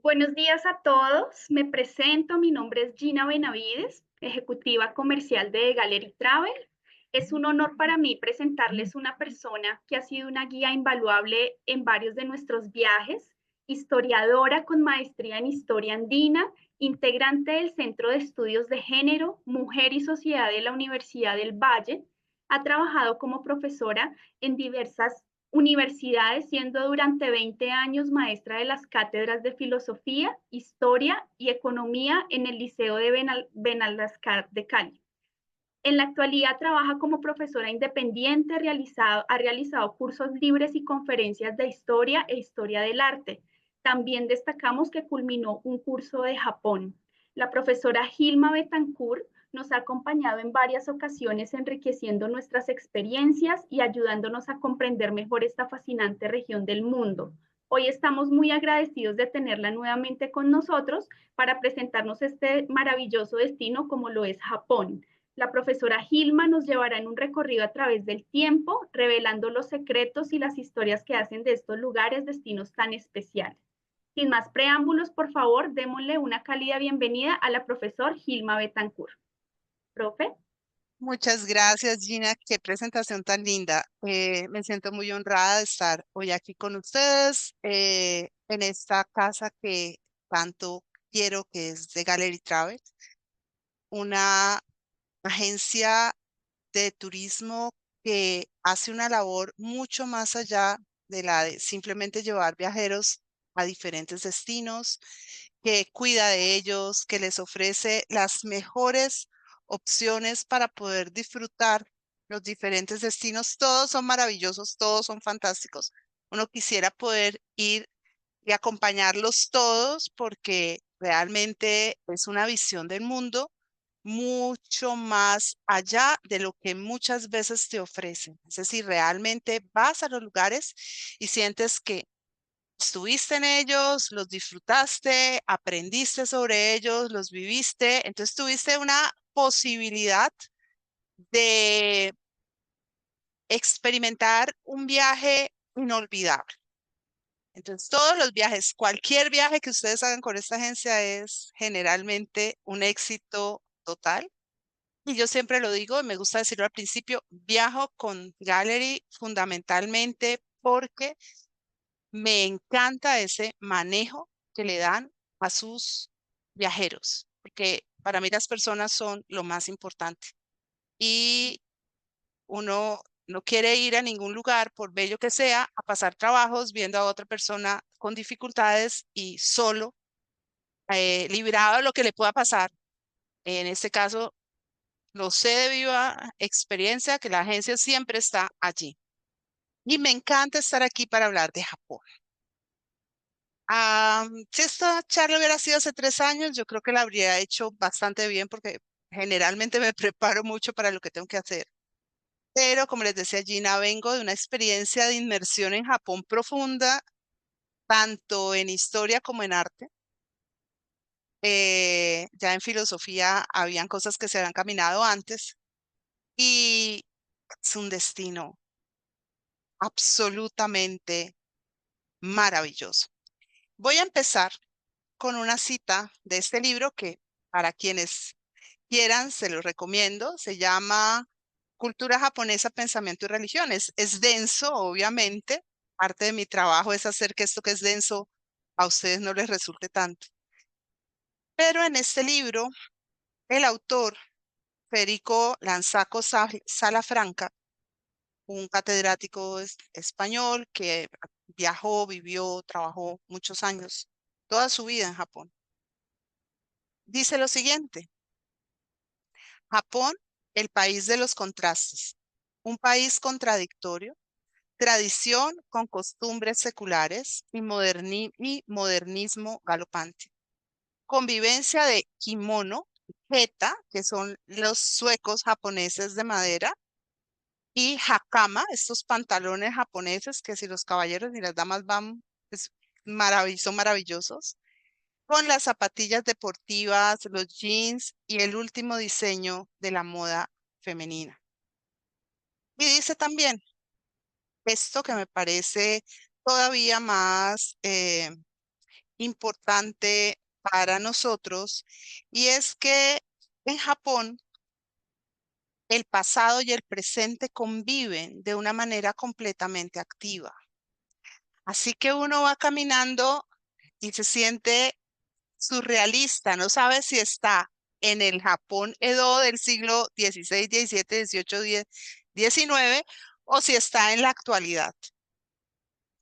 Buenos días a todos. Me presento. Mi nombre es Gina Benavides, ejecutiva comercial de Gallery Travel. Es un honor para mí presentarles una persona que ha sido una guía invaluable en varios de nuestros viajes, historiadora con maestría en historia andina, integrante del Centro de Estudios de Género, Mujer y Sociedad de la Universidad del Valle. Ha trabajado como profesora en diversas universidades, siendo durante 20 años maestra de las cátedras de Filosofía, Historia y Economía en el Liceo de Benalcázar de Cali. En la actualidad trabaja como profesora independiente, ha realizado cursos libres y conferencias de historia e historia del arte. También destacamos que culminó un curso de Japón. La profesora Gilma Betancourt nos ha acompañado en varias ocasiones enriqueciendo nuestras experiencias y ayudándonos a comprender mejor esta fascinante región del mundo. Hoy estamos muy agradecidos de tenerla nuevamente con nosotros para presentarnos este maravilloso destino como lo es Japón. La profesora Gilma nos llevará en un recorrido a través del tiempo, revelando los secretos y las historias que hacen de estos lugares destinos tan especiales. Sin más preámbulos, por favor, démosle una cálida bienvenida a la profesora Gilma Betancourt. Profe. Muchas gracias, Gina. Qué presentación tan linda. Me siento muy honrada de estar hoy aquí con ustedes en esta casa que tanto quiero, que es de Gallery Travel, una agencia de turismo que hace una labor mucho más allá de la de simplemente llevar viajeros a diferentes destinos, que cuida de ellos, que les ofrece las mejores opciones para poder disfrutar los diferentes destinos. Todos son maravillosos, todos son fantásticos. Uno quisiera poder ir y acompañarlos todos porque realmente es una visión del mundo mucho más allá de lo que muchas veces te ofrecen. Es decir, realmente vas a los lugares y sientes que estuviste en ellos, los disfrutaste, aprendiste sobre ellos, los viviste, entonces tuviste una posibilidad de experimentar un viaje inolvidable. Entonces, todos los viajes, cualquier viaje que ustedes hagan con esta agencia es generalmente un éxito total. Y yo siempre lo digo, me gusta decirlo al principio, viajo con Gallery fundamentalmente porque me encanta ese manejo que le dan a sus viajeros, porque para mí las personas son lo más importante. Y uno no quiere ir a ningún lugar, por bello que sea, a pasar trabajos viendo a otra persona con dificultades y solo, librado de lo que le pueda pasar. En este caso, lo sé de viva experiencia que la agencia siempre está allí. Y me encanta estar aquí para hablar de Japón. Si esta charla hubiera sido hace 3 años, yo creo que la habría hecho bastante bien porque generalmente me preparo mucho para lo que tengo que hacer. Pero como les decía Gina, vengo de una experiencia de inmersión en Japón profunda, tanto en historia como en arte. Ya en filosofía habían cosas que se habían caminado antes y es un destino absolutamente maravilloso. Voy a empezar con una cita de este libro que para quienes quieran se lo recomiendo. Se llama Cultura japonesa, pensamiento y religiones. Es denso, obviamente. Parte de mi trabajo es hacer que esto que es denso a ustedes no les resulte tanto. Pero en este libro, el autor, Federico Lanzaco Salafranca, un catedrático español que viajó, vivió, trabajó muchos años, toda su vida en Japón. Dice lo siguiente: Japón, el país de los contrastes, un país contradictorio, tradición con costumbres seculares y modernismo galopante. Convivencia de kimono, geta, que son los suecos japoneses de madera, y hakama, estos pantalones japoneses que si los caballeros y las damas van, es son maravillosos, con las zapatillas deportivas, los jeans y el último diseño de la moda femenina. Y dice también esto que me parece todavía más importante para nosotros, y es que en Japón el pasado y el presente conviven de una manera completamente activa. Así que uno va caminando y se siente surrealista, no sabe si está en el Japón Edo del siglo XVI, XVII, XVIII, XIX o si está en la actualidad.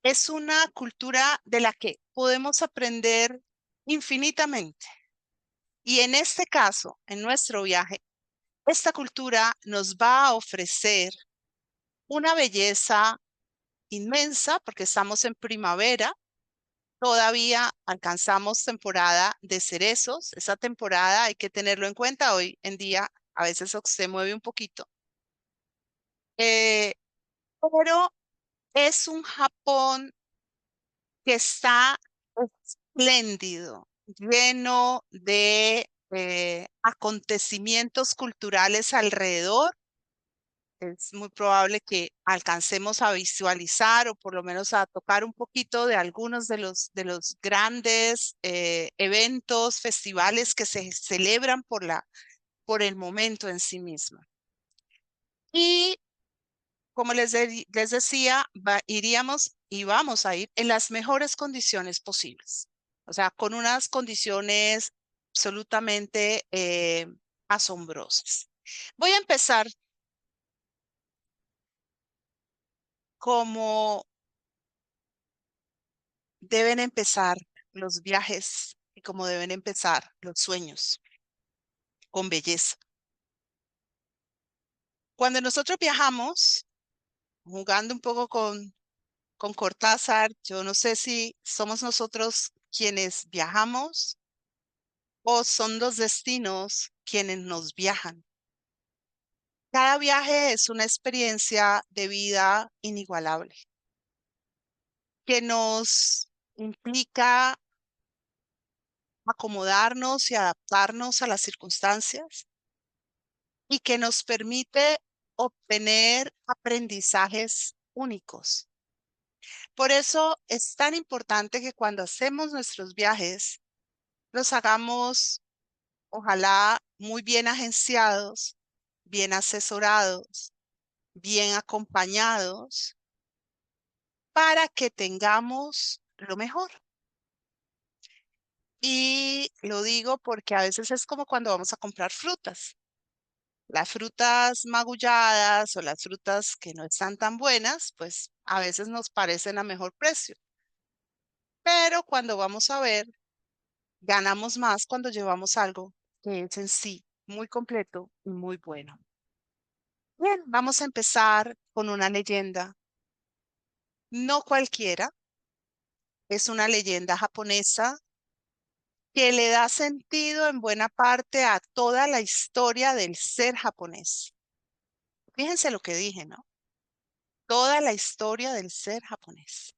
Es una cultura de la que podemos aprender infinitamente. Y en este caso, en nuestro viaje, esta cultura nos va a ofrecer una belleza inmensa porque estamos en primavera. Todavía alcanzamos temporada de cerezos. Esa temporada hay que tenerlo en cuenta. Hoy en día a veces se mueve un poquito. Eh, pero es un Japón que está espléndido, lleno de acontecimientos culturales alrededor. Es muy probable que alcancemos a visualizar o por lo menos a tocar un poquito de algunos de los grandes eventos, festivales que se celebran por el momento en sí mismo. Y como les decía, iríamos y vamos a ir en las mejores condiciones posibles. O sea, con unas condiciones absolutamente asombrosas. Voy a empezar como deben empezar los viajes y como deben empezar los sueños, con belleza. Cuando nosotros viajamos, jugando un poco con Cortázar, yo no sé si somos nosotros quienes viajamos o son los destinos quienes nos viajan. Cada viaje es una experiencia de vida inigualable que nos implica acomodarnos y adaptarnos a las circunstancias y que nos permite obtener aprendizajes únicos. Por eso es tan importante que cuando hacemos nuestros viajes, los hagamos, ojalá, muy bien agenciados, bien asesorados, bien acompañados, para que tengamos lo mejor. Y lo digo porque a veces es como cuando vamos a comprar frutas. Las frutas magulladas o las frutas que no están tan buenas, pues a veces nos parecen a mejor precio. Pero cuando vamos a ver, ganamos más cuando llevamos algo que es en sí muy completo y muy bueno. Bien, vamos a empezar con una leyenda. No cualquiera, es una leyenda japonesa que le da sentido en buena parte a toda la historia del ser japonés. Fíjense lo que dije, ¿no? Toda la historia del ser japonés.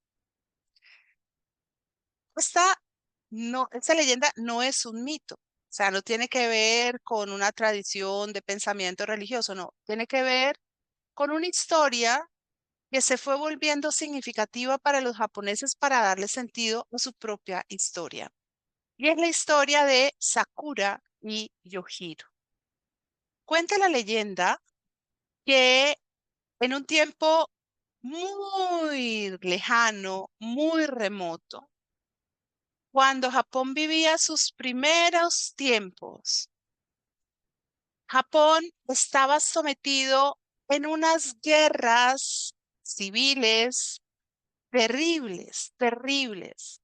Esta leyenda no es un mito, o sea, no tiene que ver con una tradición de pensamiento religioso, no, tiene que ver con una historia que se fue volviendo significativa para los japoneses para darle sentido a su propia historia. Y es la historia de Sakura y Yohiro. Cuenta la leyenda que en un tiempo muy lejano, muy remoto, cuando Japón vivía sus primeros tiempos, Japón estaba sometido en unas guerras civiles terribles, terribles.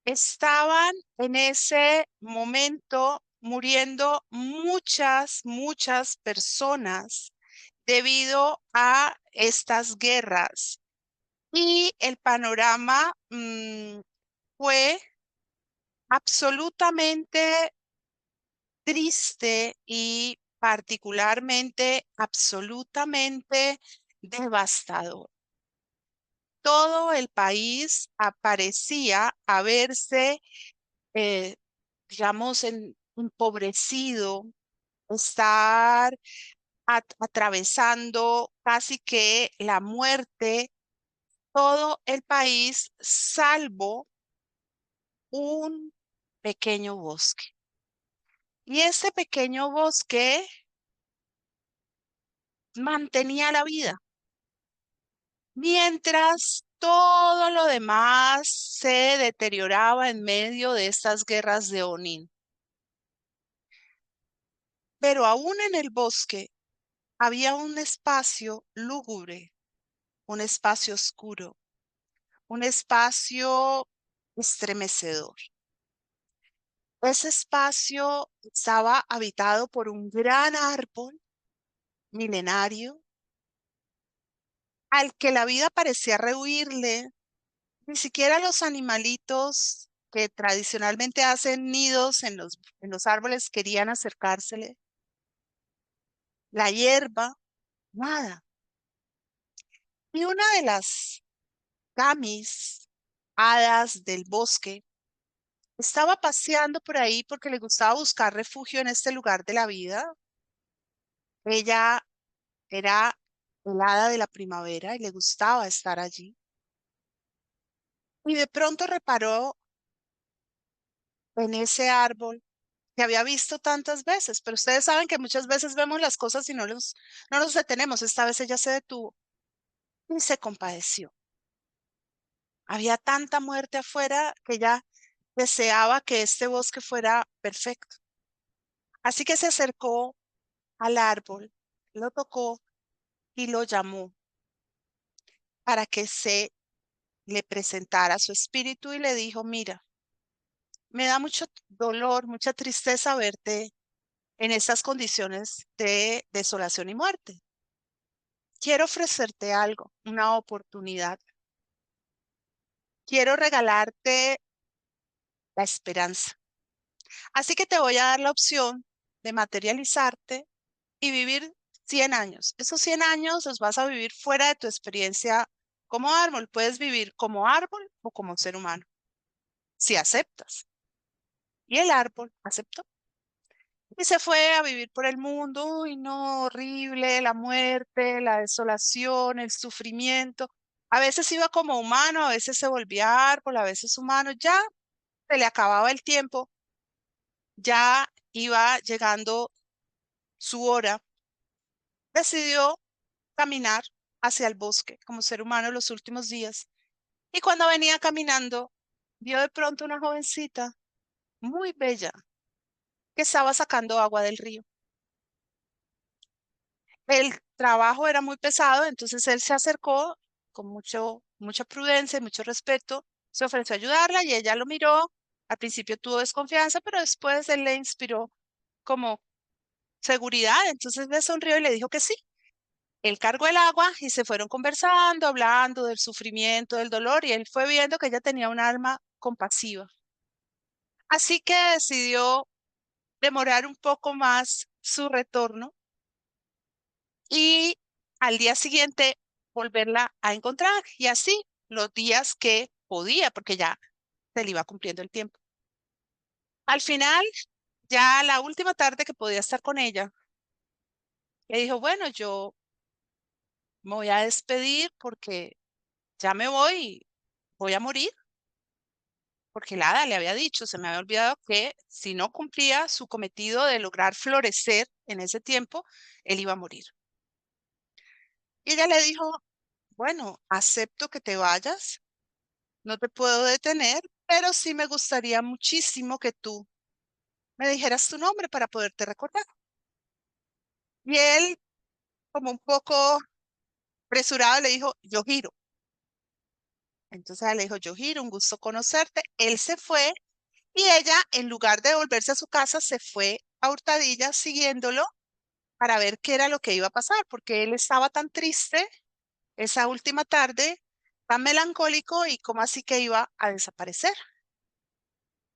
Estaban en ese momento muriendo muchas, muchas personas debido a estas guerras. Y el panorama fue absolutamente triste y particularmente absolutamente devastador. Todo el país parecía haberse, eh, digamos, empobrecido, estar atravesando casi que la muerte, todo el país, salvo un pequeño bosque. Y ese pequeño bosque mantenía la vida, mientras todo lo demás se deterioraba en medio de estas guerras de Onin. Pero aún en el bosque había un espacio lúgubre, un espacio oscuro, un espacio estremecedor. Ese espacio estaba habitado por un gran árbol milenario al que la vida parecía rehuirle. Ni siquiera los animalitos que tradicionalmente hacen nidos en los árboles querían acercársele. La hierba, nada. Y una de las camis, hadas del bosque, estaba paseando por ahí porque le gustaba buscar refugio en este lugar de la vida. Ella era el hada de la primavera y le gustaba estar allí. Y de pronto reparó en ese árbol que había visto tantas veces, pero ustedes saben que muchas veces vemos las cosas y no nos detenemos. Esta vez ella se detuvo y se compadeció. Había tanta muerte afuera que ella deseaba que este bosque fuera perfecto. Así que se acercó al árbol, lo tocó y lo llamó para que se le presentara a su espíritu y le dijo, mira, me da mucho dolor, mucha tristeza verte en estas condiciones de desolación y muerte. Quiero ofrecerte algo, una oportunidad. Quiero regalarte la esperanza. Así que te voy a dar la opción de materializarte y vivir 100 años. Esos 100 años los vas a vivir fuera de tu experiencia como árbol. Puedes vivir como árbol o como ser humano, si aceptas. Y el árbol aceptó. Y se fue a vivir por el mundo. Uy, no, horrible, la muerte, la desolación, el sufrimiento. A veces iba como humano, a veces se volvía árbol, a veces humano. Ya se le acababa el tiempo, ya iba llegando su hora. Decidió caminar hacia el bosque como ser humano los últimos días. Y cuando venía caminando, vio de pronto una jovencita muy bella que estaba sacando agua del río. El trabajo era muy pesado, entonces él se acercó con mucha prudencia y mucho respeto, se ofreció a ayudarla y ella lo miró. Al principio tuvo desconfianza, pero después él le inspiró como seguridad, entonces le sonrió y le dijo que sí. Él cargó el agua y se fueron conversando, hablando del sufrimiento, del dolor, y él fue viendo que ella tenía un alma compasiva. Así que decidió demorar un poco más su retorno y al día siguiente volverla a encontrar y así los días que podía, porque ya se le iba cumpliendo el tiempo. Al final, ya la última tarde que podía estar con ella, le dijo, bueno, yo me voy a despedir porque ya me voy, voy a morir, porque el hada le había dicho, se me había olvidado que si no cumplía su cometido de lograr florecer en ese tiempo, él iba a morir. Y ella le dijo, bueno, acepto que te vayas, no te puedo detener, pero sí me gustaría muchísimo que tú me dijeras tu nombre para poderte recordar. Y él, como un poco apresurado, le dijo, Yojiro. Entonces ella le dijo, Yojiro, un gusto conocerte. Él se fue y ella, en lugar de volverse a su casa, se fue a hurtadillas siguiéndolo para ver qué era lo que iba a pasar, porque él estaba tan triste esa última tarde, tan melancólico y como así que iba a desaparecer.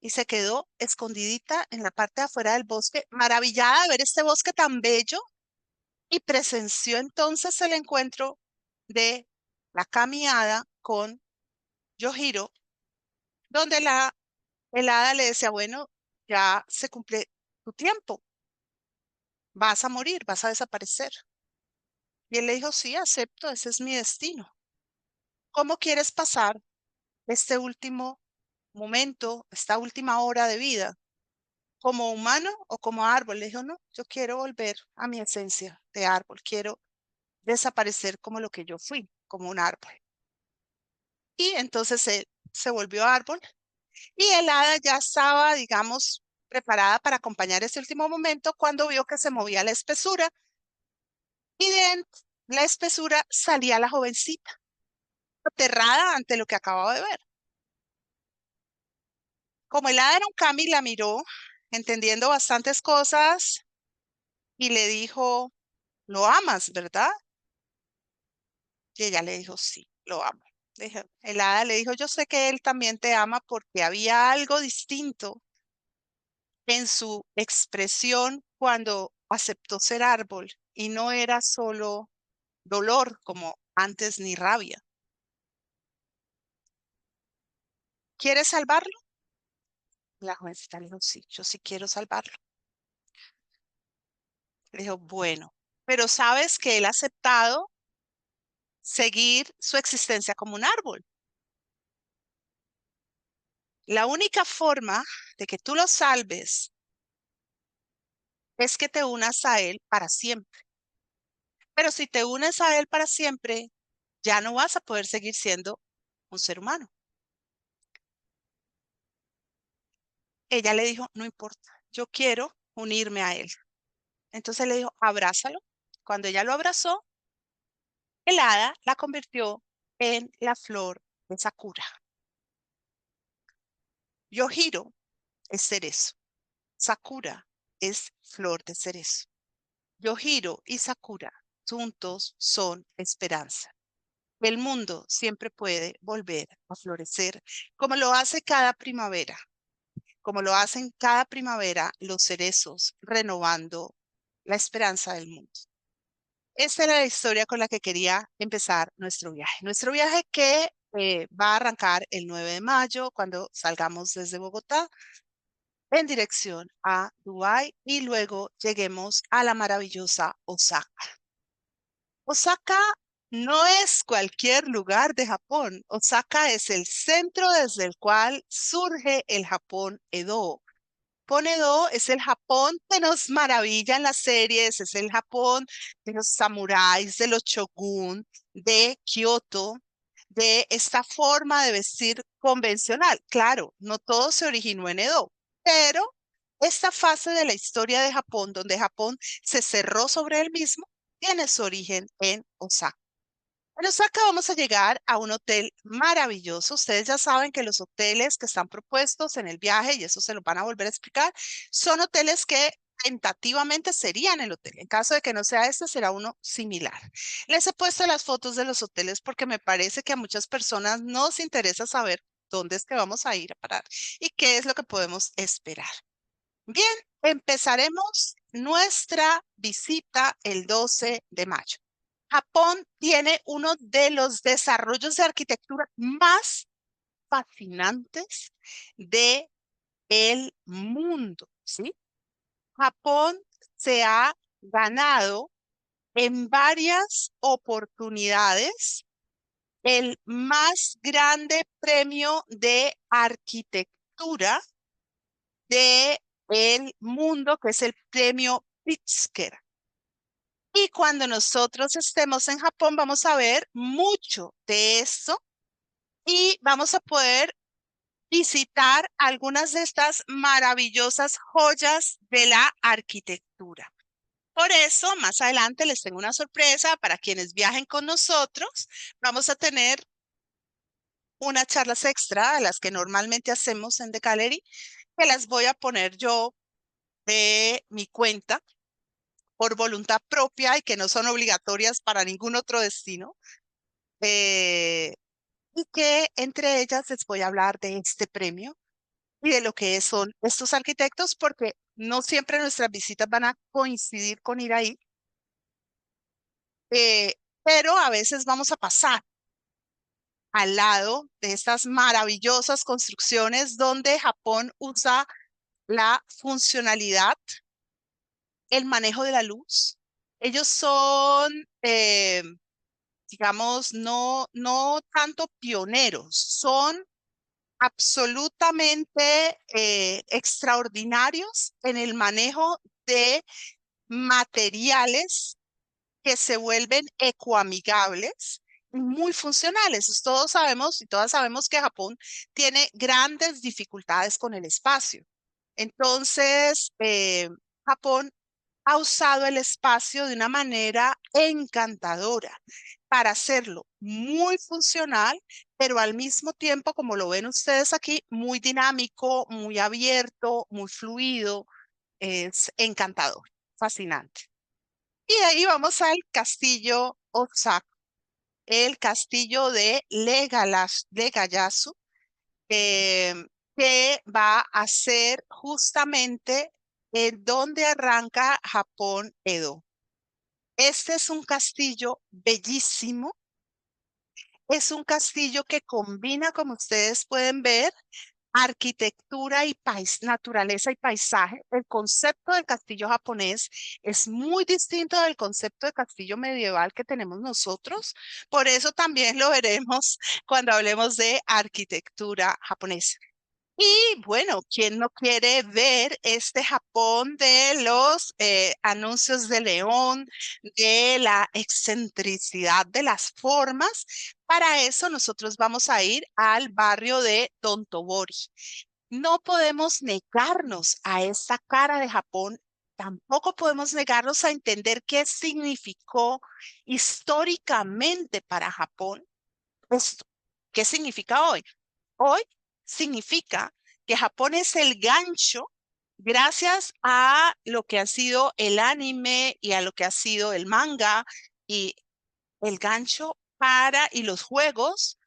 Y se quedó escondidita en la parte de afuera del bosque, maravillada de ver este bosque tan bello, y presenció entonces el encuentro de la caminada con Yojiro, donde el hada le decía, bueno, ya se cumple tu tiempo, vas a morir, vas a desaparecer. Y él le dijo, sí, acepto, ese es mi destino. ¿Cómo quieres pasar este último momento, esta última hora de vida, como humano o como árbol. Le dijo, no, yo quiero volver a mi esencia de árbol, quiero desaparecer como lo que yo fui, como un árbol. Y entonces se volvió árbol y el hada ya estaba, digamos, preparada para acompañar ese último momento cuando vio que se movía la espesura y de la espesura salía la jovencita, aterrada ante lo que acababa de ver. Como el hada era un kami, la miró, entendiendo bastantes cosas, y le dijo, lo amas, ¿verdad? Y ella le dijo, sí, lo amo. El hada le dijo, yo sé que él también te ama porque había algo distinto en su expresión cuando aceptó ser árbol y no era solo dolor como antes ni rabia. ¿Quieres salvarlo? La jovencita le dijo, sí, yo sí quiero salvarlo. Le dijo, bueno, pero sabes que él ha aceptado seguir su existencia como un árbol. La única forma de que tú lo salves es que te unas a él para siempre. Pero si te unes a él para siempre, ya no vas a poder seguir siendo un ser humano. Ella le dijo, no importa, yo quiero unirme a él. Entonces le dijo, abrázalo. Cuando ella lo abrazó, el hada la convirtió en la flor de Sakura. Yojiro es cerezo. Sakura es flor de cerezo. Yojiro y Sakura juntos son esperanza. El mundo siempre puede volver a florecer como lo hace cada primavera, como lo hacen cada primavera los cerezos renovando la esperanza del mundo. Esta era la historia con la que quería empezar nuestro viaje. Nuestro viaje que va a arrancar el 9 de mayo cuando salgamos desde Bogotá en dirección a Dubái y luego lleguemos a la maravillosa Osaka. Osaka no es cualquier lugar de Japón. Osaka es el centro desde el cual surge el Japón Edo. Japón Edo es el Japón que nos maravilla en las series, es el Japón de los samuráis, de los shogun, de Kioto, de esta forma de vestir convencional. Claro, no todo se originó en Edo, pero esta fase de la historia de Japón, donde Japón se cerró sobre él mismo, tiene su origen en Osaka. En Osaka vamos a llegar a un hotel maravilloso. Ustedes ya saben que los hoteles que están propuestos en el viaje, y eso se lo van a volver a explicar, son hoteles que tentativamente serían el hotel. En caso de que no sea este, será uno similar. Les he puesto las fotos de los hoteles porque me parece que a muchas personas nos interesa saber dónde es que vamos a ir a parar y qué es lo que podemos esperar. Bien, empezaremos nuestra visita el 12 de mayo. Japón tiene uno de los desarrollos de arquitectura más fascinantes de el mundo, ¿sí? Japón se ha ganado en varias oportunidades el más grande premio de arquitectura de el mundo, que es el premio Pritzker. Y cuando nosotros estemos en Japón, vamos a ver mucho de esto y vamos a poder visitar algunas de estas maravillosas joyas de la arquitectura. Por eso, más adelante les tengo una sorpresa para quienes viajen con nosotros. Vamos a tener unas charlas extra a las que normalmente hacemos en The Gallery, que las voy a poner yo de mi cuenta por voluntad propia y que no son obligatorias para ningún otro destino. Y que entre ellas les voy a hablar de este premio y de lo que son estos arquitectos, porque no siempre nuestras visitas van a coincidir con ir ahí, eh, pero a veces vamos a pasar al lado de estas maravillosas construcciones donde Japón usa la funcionalidad, el manejo de la luz. Ellos son, digamos, no tanto pioneros, son absolutamente extraordinarios en el manejo de materiales que se vuelven ecoamigables y muy funcionales. Pues todos sabemos y todas sabemos que Japón tiene grandes dificultades con el espacio. Entonces, Japón ha usado el espacio de una manera encantadora para hacerlo muy funcional, pero al mismo tiempo, como lo ven ustedes aquí, muy dinámico, muy abierto, muy fluido. Es encantador, fascinante. Y de ahí vamos al castillo Osaka, el castillo de Legayasu, eh, que va a ser justamente en donde arranca Japón Edo. Este es un castillo bellísimo, es un castillo que combina, como ustedes pueden ver, arquitectura y naturaleza y paisaje. El concepto del castillo japonés es muy distinto del concepto de castillo medieval que tenemos nosotros. Por eso también lo veremos cuando hablemos de arquitectura japonesa. Y bueno, ¿quién no quiere ver este Japón de los anuncios de León, de la excentricidad de las formas? Para eso nosotros vamos a ir al barrio de Dontobori. No podemos negarnos a esta cara de Japón, tampoco podemos negarnos a entender qué significó históricamente para Japón esto. ¿Qué significa hoy? Hoy significa que Japón es el gancho gracias a lo que ha sido el anime y a lo que ha sido el manga y el gancho y los juegos,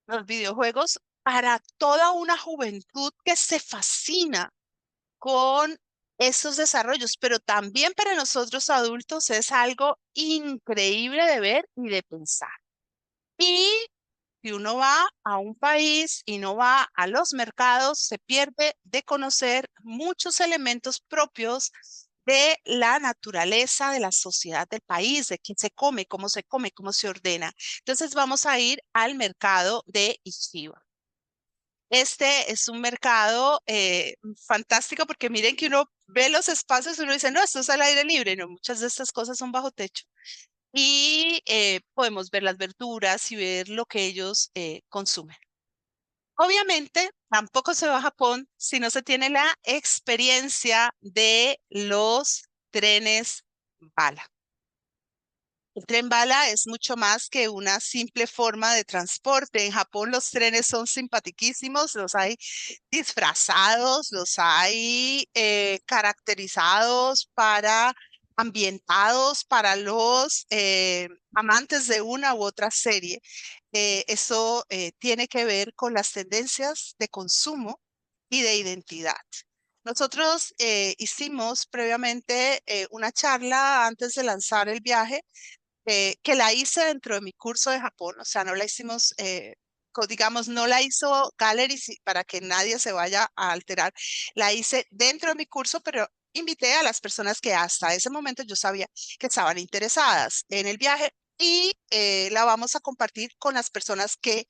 los videojuegos, para toda una juventud que se fascina con esos desarrollos, pero también para nosotros adultos es algo increíble de ver y de pensar. Y si uno va a un país y no va a los mercados, se pierde de conocer muchos elementos propios de la naturaleza, de la sociedad del país, de qué se come, cómo se ordena. Entonces vamos a ir al mercado de Ichiba. Este es un mercado fantástico porque miren que uno ve los espacios y uno dice, no, esto es al aire libre, no, muchas de estas cosas son bajo techo y podemos ver las verduras y ver lo que ellos consumen. Obviamente, tampoco se va a Japón si no se tiene la experiencia de los trenes bala. El tren bala es mucho más que una simple forma de transporte. En Japón los trenes son simpaticísimos, los hay disfrazados, los hay caracterizados para ambientados para los amantes de una u otra serie. Eso tiene que ver con las tendencias de consumo y de identidad. Nosotros hicimos previamente una charla antes de lanzar el viaje que la hice dentro de mi curso de Japón, o sea, no la hicimos, digamos, no la hizo Gallery para que nadie se vaya a alterar, la hice dentro de mi curso, pero invité a las personas que hasta ese momento yo sabía que estaban interesadas en el viaje y la vamos a compartir con las personas que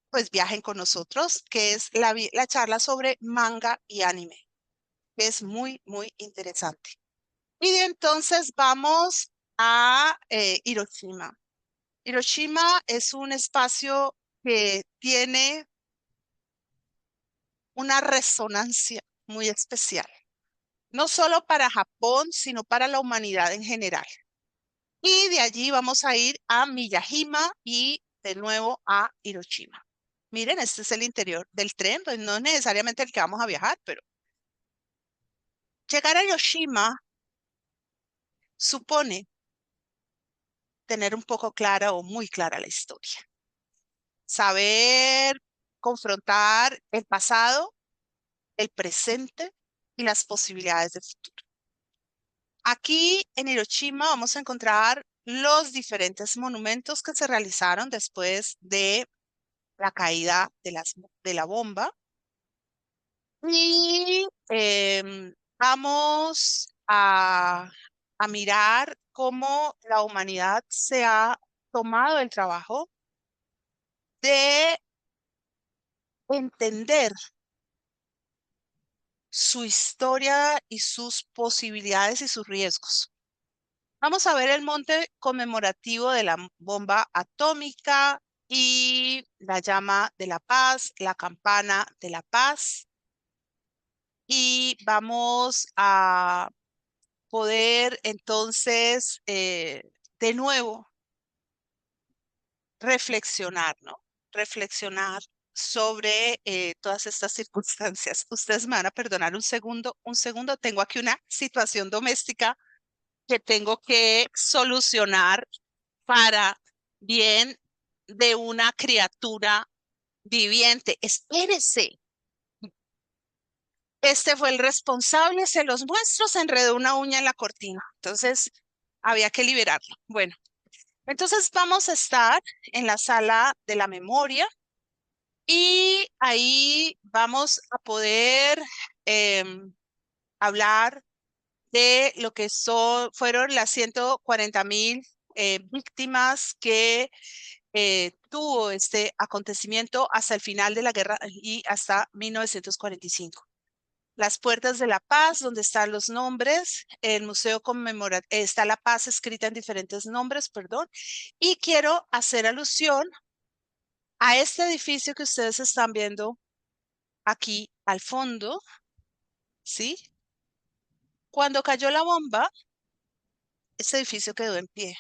pues viajen con nosotros, que es la charla sobre manga y anime, que es muy, muy interesante. Y de entonces vamos a Hiroshima. Hiroshima es un espacio que tiene una resonancia muy especial, no solo para Japón, sino para la humanidad en general. Y de allí vamos a ir a Miyajima y de nuevo a Hiroshima. Miren, este es el interior del tren, pues no es necesariamente el que vamos a viajar, pero llegar a Hiroshima supone tener un poco clara o muy clara la historia. Saber confrontar el pasado, el presente y las posibilidades de futuro. Aquí en Hiroshima vamos a encontrar los diferentes monumentos que se realizaron después de la caída de la bomba. Y vamos a mirar cómo la humanidad se ha tomado el trabajo de entender su historia y sus posibilidades y sus riesgos. Vamos a ver el monte conmemorativo de la bomba atómica y la llama de la paz, la campana de la paz. Y vamos a poder entonces de nuevo reflexionar, ¿no? Reflexionar sobre todas estas circunstancias. Ustedes me van a perdonar un segundo. Tengo aquí una situación doméstica que tengo que solucionar para bien de una criatura viviente. Espérese. Este fue el responsable, se los muestro, se enredó una uña en la cortina. Entonces, había que liberarlo. Bueno, entonces vamos a estar en la sala de la memoria y ahí vamos a poder hablar de lo que fueron las 140.000 víctimas que tuvo este acontecimiento hasta el final de la guerra y hasta 1945. Las Puertas de la Paz, donde están los nombres, el museo conmemorativo, está la paz escrita en diferentes nombres, perdón, y quiero hacer alusión a este edificio que ustedes están viendo aquí al fondo, ¿sí? Cuando cayó la bomba, este edificio quedó en pie.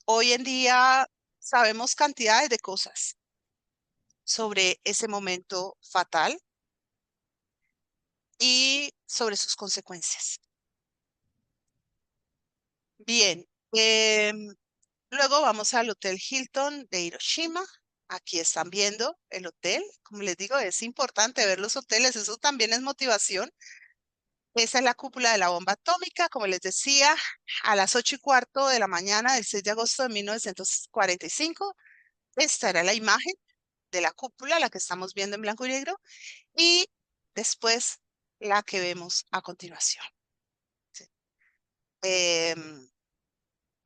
Hoy en día sabemos cantidades de cosas sobre ese momento fatal y sobre sus consecuencias. Bien, luego vamos al Hotel Hilton de Hiroshima. Aquí están viendo el hotel. Como les digo, es importante ver los hoteles. Eso también es motivación. Esa es la cúpula de la bomba atómica. Como les decía, a las 8:15 de la mañana del 6 de agosto de 1945. Esta era la imagen de la cúpula, la que estamos viendo en blanco y negro. Y después la que vemos a continuación. Sí. Em,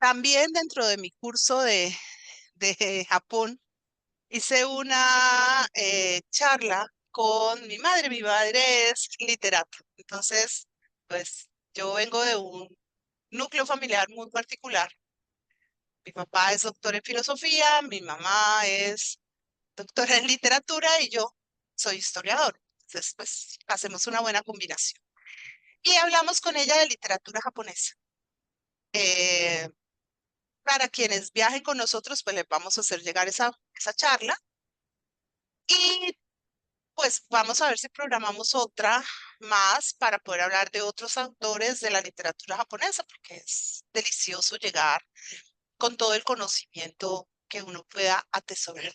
También dentro de mi curso de Japón, hice una charla con mi madre. Mi madre es literato. Entonces, pues yo vengo de un núcleo familiar muy particular. Mi papá es doctor en filosofía, mi mamá es doctora en literatura y yo soy historiador. Entonces, pues hacemos una buena combinación. Y hablamos con ella de literatura japonesa. Eh, para quienes viajen con nosotros, pues les vamos a hacer llegar esa charla. Y pues vamos a ver si programamos otra más para poder hablar de otros autores de la literatura japonesa, porque es delicioso llegar con todo el conocimiento que uno pueda atesorar.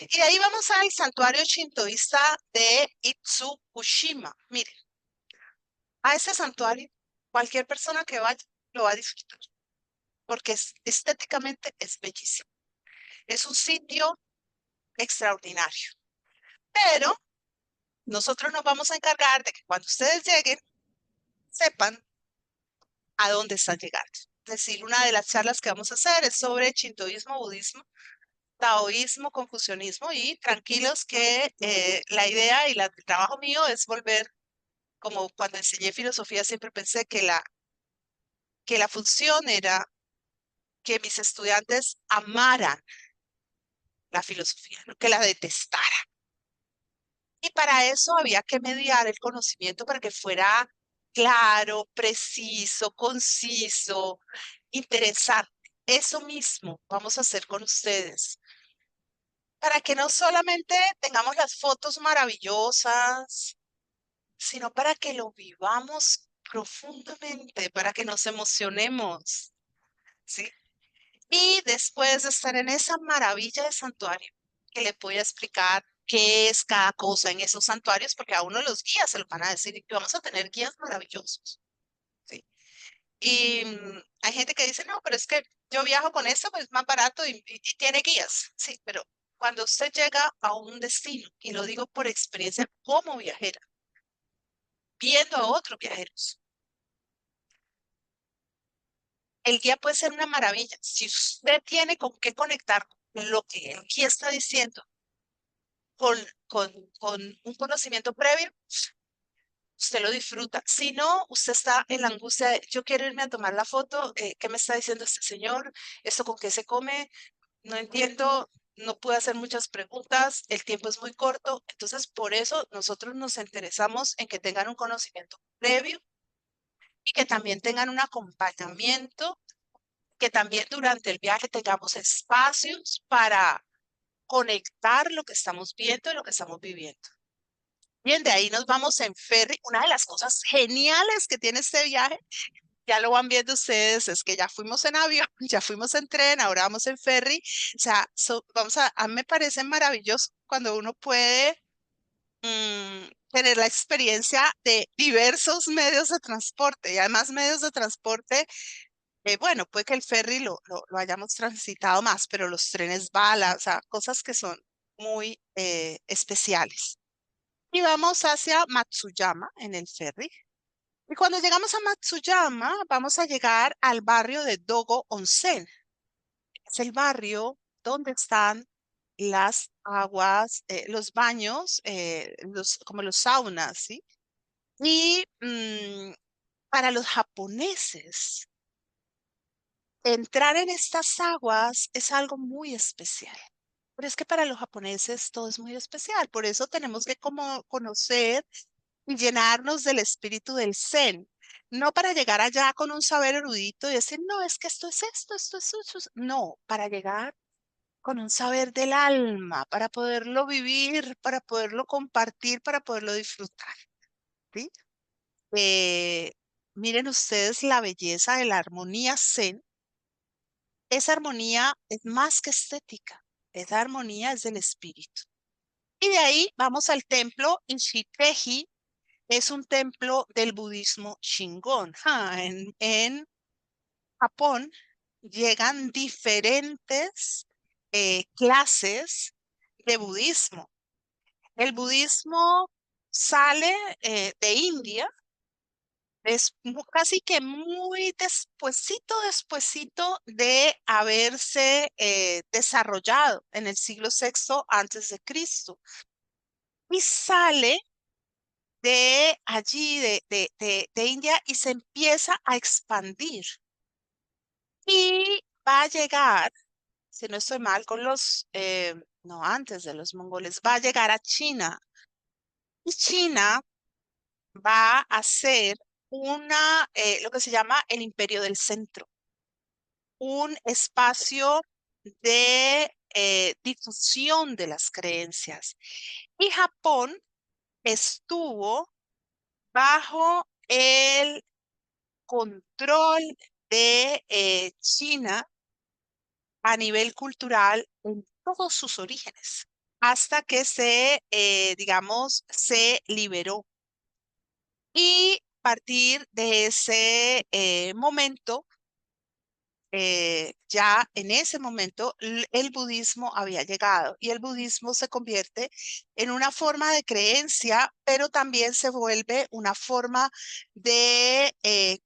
Y de ahí vamos al santuario shintoísta de Itsukushima. Miren, a ese santuario cualquier persona que vaya lo va a disfrutar, porque estéticamente es bellísimo. Es un sitio extraordinario, pero nosotros nos vamos a encargar de que cuando ustedes lleguen, sepan a dónde están llegando. Es decir, una de las charlas que vamos a hacer es sobre shintoísmo, budismo, taoísmo, confucianismo y tranquilos que la idea y el trabajo mío es volver, como cuando enseñé filosofía siempre pensé que la función era que mis estudiantes amaran la filosofía, no que la detestaran. Y para eso había que mediar el conocimiento para que fuera claro, preciso, conciso, interesante. Eso mismo vamos a hacer con ustedes, para que no solamente tengamos las fotos maravillosas, sino para que lo vivamos profundamente, para que nos emocionemos, ¿sí? Y después de estar en esa maravilla de santuario, que le voy a explicar qué es cada cosa en esos santuarios, porque a uno los guías se lo van a decir y que vamos a tener guías maravillosos, ¿sí? Y hay gente que dice, no, pero es que yo viajo con esto, pues es más barato y tiene guías, sí, pero cuando usted llega a un destino, y lo digo por experiencia como viajera, viendo a otros viajeros, el guía puede ser una maravilla. Si usted tiene con qué conectar con lo que el guía está diciendo, con, con, con un conocimiento previo, usted lo disfruta. Si no, usted está en la angustia de, yo quiero irme a tomar la foto, ¿qué me está diciendo este señor? ¿Esto con qué se come? No entiendo, no pude hacer muchas preguntas, el tiempo es muy corto, entonces por eso nosotros nos interesamos en que tengan un conocimiento previo y que también tengan un acompañamiento, que también durante el viaje tengamos espacios para conectar lo que estamos viendo y lo que estamos viviendo. Bien, de ahí nos vamos en ferry. Una de las cosas geniales que tiene este viaje, ya lo van viendo ustedes, es que ya fuimos en avión, ya fuimos en tren, ahora vamos en ferry. O sea, a mí me parece maravilloso cuando uno puede tener la experiencia de diversos medios de transporte y además medios de transporte, bueno, puede que el ferry lo hayamos transitado más, pero los trenes bala, o sea, cosas que son muy especiales. Y vamos hacia Matsuyama en el ferry. Y cuando llegamos a Matsuyama, vamos a llegar al barrio de Dogo Onsen. Es el barrio donde están las aguas, los baños, como los saunas, ¿sí? Y para los japoneses, entrar en estas aguas es algo muy especial. Pero es que para los japoneses todo es muy especial. Por eso tenemos que como conocer y llenarnos del espíritu del Zen. No para llegar allá con un saber erudito y decir, no, es que esto es esto, esto es eso. No, para llegar con un saber del alma, para poderlo vivir, para poderlo compartir, para poderlo disfrutar. ¿Sí? Eh, Miren ustedes la belleza de la armonía Zen. Esa armonía es más que estética, esa armonía es del espíritu. Y de ahí vamos al templo Ishiteji, es un templo del budismo Shingon. En Japón llegan diferentes clases de budismo. El budismo sale de India, es casi que muy despuesito de haberse desarrollado en el siglo sexto antes de Cristo. Y sale de allí, de India, y se empieza a expandir. Y va a llegar, si no estoy mal, no, antes de los mongoles, va a llegar a China. Y China va a ser lo que se llama el Imperio del Centro, un espacio de difusión de las creencias. Y Japón estuvo bajo el control de China a nivel cultural en todos sus orígenes, hasta que digamos, se liberó. Y a partir de ese momento, ya en ese momento el budismo había llegado y el budismo se convierte en una forma de creencia, pero también se vuelve una forma de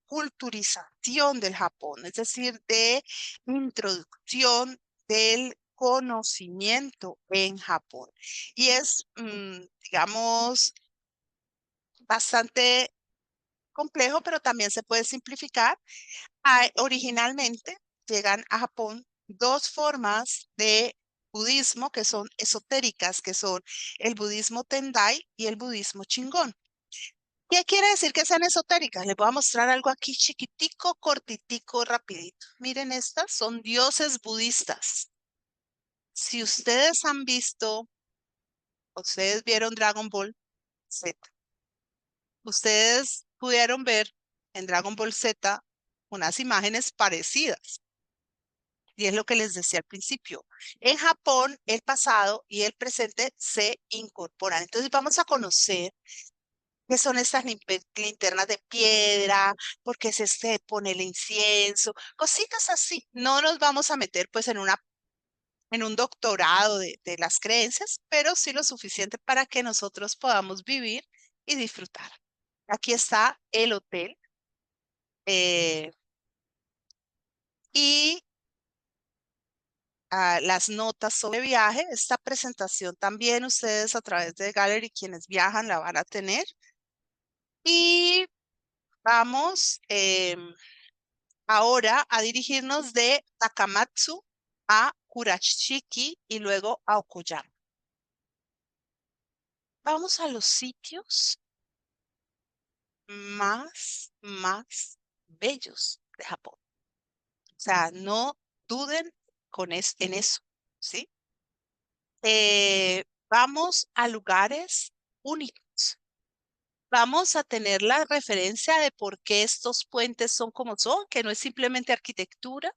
culturización del Japón, es decir, de introducción del conocimiento en Japón. Y es, digamos, bastante complejo, pero también se puede simplificar. Originalmente llegan a Japón dos formas de budismo que son esotéricas, que son el budismo Tendai y el budismo Shingon. ¿Qué quiere decir que sean esotéricas? Les voy a mostrar algo aquí chiquitico, cortitico, rapidito. Miren, estas son dioses budistas. Si ustedes han visto, ustedes vieron Dragon Ball Z, ustedes pudieron ver en Dragon Ball Z unas imágenes parecidas. Y es lo que les decía al principio. En Japón, el pasado y el presente se incorporan. Entonces vamos a conocer qué son estas linternas de piedra, por qué se pone el incienso, cositas así. No nos vamos a meter pues en un doctorado de las creencias, pero sí lo suficiente para que nosotros podamos vivir y disfrutar. Aquí está el hotel. eh, y las notas sobre viaje. Esta presentación también ustedes a través de Gallery, quienes viajan, la van a tener. Y vamos ahora a dirigirnos de Takamatsu a Kurashiki y luego a Okayama. Vamos a los sitios más bellos de Japón. O sea, no duden en eso, ¿sí? Vamos a lugares únicos. Vamos a tener la referencia de por qué estos puentes son como son, que no es simplemente arquitectura,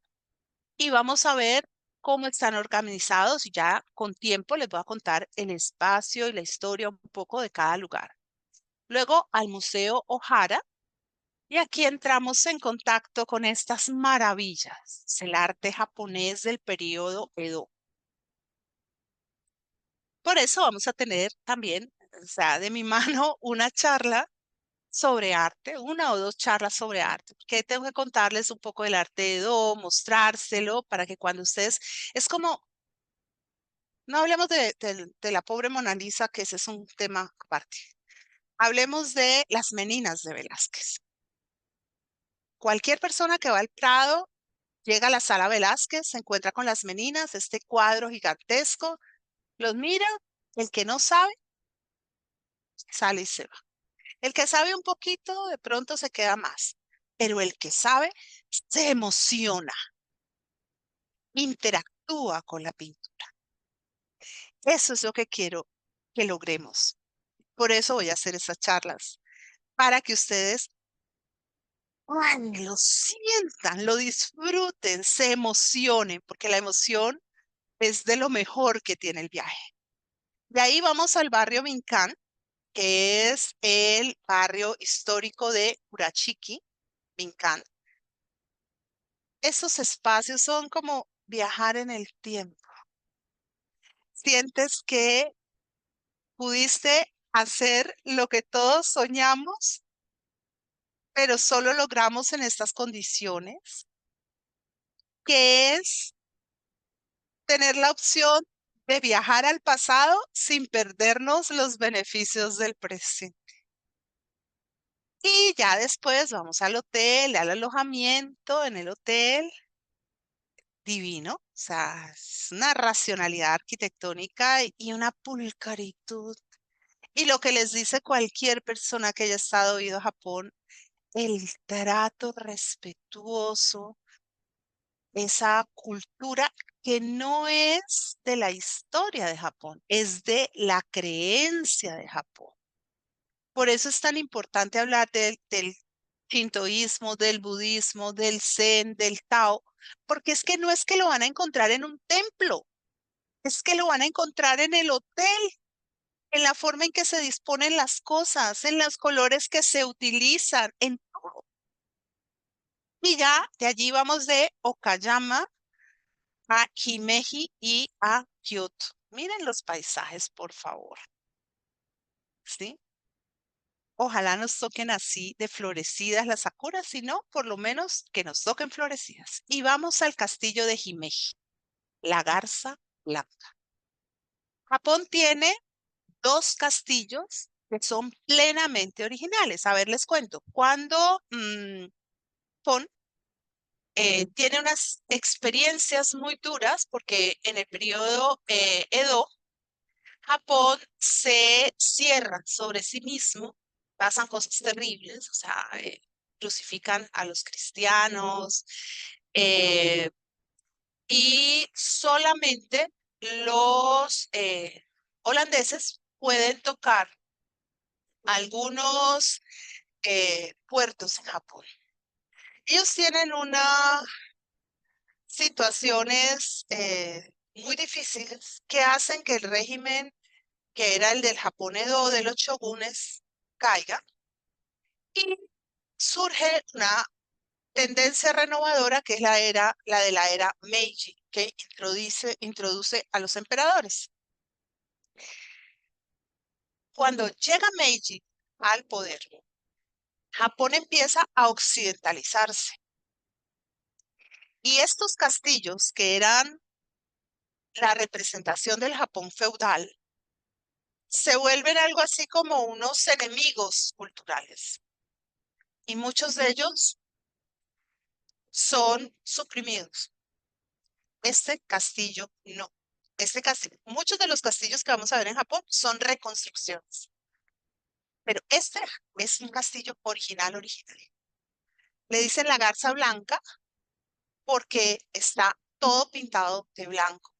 y vamos a ver cómo están organizados y ya con tiempo les voy a contar el espacio y la historia un poco de cada lugar. Luego al Museo Ohara, y aquí entramos en contacto con estas maravillas, es el arte japonés del periodo Edo. Por eso vamos a tener también, o sea, de mi mano, una charla sobre arte, una o dos charlas sobre arte, porque tengo que contarles un poco del arte de Edo, mostrárselo para que cuando ustedes, es como, no hablemos de la pobre Mona Lisa, que ese es un tema aparte. Hablemos de las Meninas de Velázquez. Cualquier persona que va al Prado llega a la Sala Velázquez, se encuentra con las Meninas, este cuadro gigantesco, los mira, el que no sabe, sale y se va. El que sabe un poquito, de pronto se queda más, pero el que sabe se emociona, interactúa con la pintura. Eso es lo que quiero que logremos. Por eso voy a hacer esas charlas, para que ustedes lo sientan, lo disfruten, se emocionen, porque la emoción es de lo mejor que tiene el viaje. De ahí vamos al barrio Minkan, que es el barrio histórico de Kurashiki, Minkan. Esos espacios son como viajar en el tiempo. Sientes que pudiste hacer lo que todos soñamos, pero solo logramos en estas condiciones, que es tener la opción de viajar al pasado sin perdernos los beneficios del presente. Y ya después vamos al hotel, al alojamiento en el hotel, divino, o sea, es una racionalidad arquitectónica y una pulcritud. Y lo que les dice cualquier persona que haya estado ido a Japón, el trato respetuoso, esa cultura que no es de la historia de Japón, es de la creencia de Japón. Por eso es tan importante hablar del shintoísmo, del budismo, del zen, del tao, porque es que no es que lo van a encontrar en un templo, es que lo van a encontrar en el hotel, en la forma en que se disponen las cosas, en los colores que se utilizan, en todo. Y ya de allí vamos de Okayama a Himeji y a Kyoto. Miren los paisajes, por favor. ¿Sí? Ojalá nos toquen así de florecidas las sakuras, si no, por lo menos que nos toquen florecidas. Y vamos al castillo de Himeji, la Garza Blanca. Japón tiene dos castillos que son plenamente originales. A ver, les cuento. Cuando Japón tiene unas experiencias muy duras, porque en el periodo Edo, Japón se cierra sobre sí mismo, pasan cosas terribles, o sea, crucifican a los cristianos eh, y solamente los holandeses pueden tocar algunos puertos en Japón. Ellos tienen unas situaciones muy difíciles que hacen que el régimen que era el del Japón Edo de los shogunes, caiga y surge una tendencia renovadora que es la de la era Meiji, que introduce a los emperadores. Cuando llega Meiji al poder, Japón empieza a occidentalizarse. Y estos castillos que eran la representación del Japón feudal, se vuelven algo así como unos enemigos culturales. Y muchos de ellos son suprimidos. Este castillo no. Este castillo, muchos de los castillos que vamos a ver en Japón son reconstrucciones, pero este es un castillo original, original. Le dicen la Garza Blanca porque está todo pintado de blanco.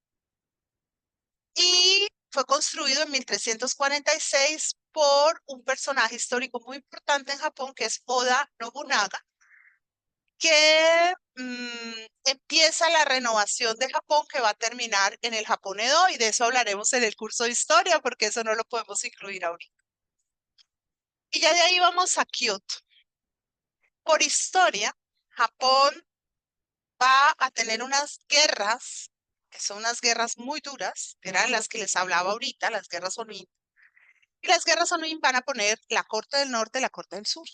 Y fue construido en 1346 por un personaje histórico muy importante en Japón, que es Oda Nobunaga, que empieza la renovación de Japón que va a terminar en el Japón Edo, y de eso hablaremos en el curso de historia, porque eso no lo podemos incluir ahorita. Y ya de ahí vamos a Kioto. Por historia, Japón va a tener unas guerras, que son unas guerras muy duras, eran las que les hablaba ahorita, las guerras Onin. Y las guerras Onin van a poner la corte del norte y la corte del sur.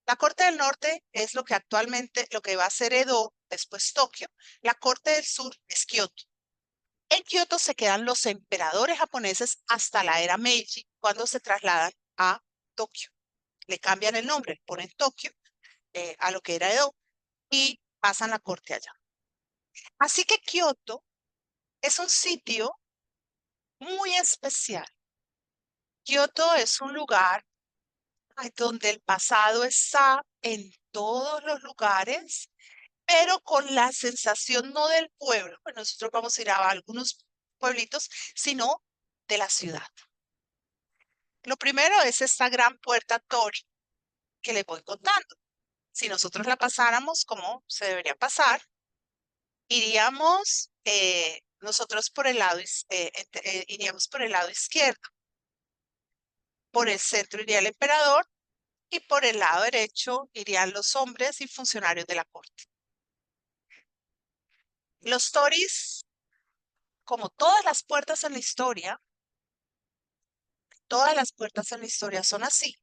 La corte del norte es lo que actualmente, lo que va a ser Edo, después Tokio. La corte del sur es Kioto. En Kioto se quedan los emperadores japoneses hasta la era Meiji, cuando se trasladan a Tokio. Le cambian el nombre, ponen Tokio a lo que era Edo y pasan la corte allá. Así que Kioto es un sitio muy especial. Kioto es un lugar donde el pasado está en todos los lugares, pero con la sensación no del pueblo, pues nosotros vamos a ir a algunos pueblitos, sino de la ciudad. Lo primero es esta gran puerta Tori que les voy contando. Si nosotros la pasáramos como se debería pasar, iríamos nosotros por el lado, iríamos por el lado izquierdo. Por el centro iría el emperador y por el lado derecho irían los hombres y funcionarios de la corte. Los toris, como todas las puertas en la historia, todas las puertas en la historia son así.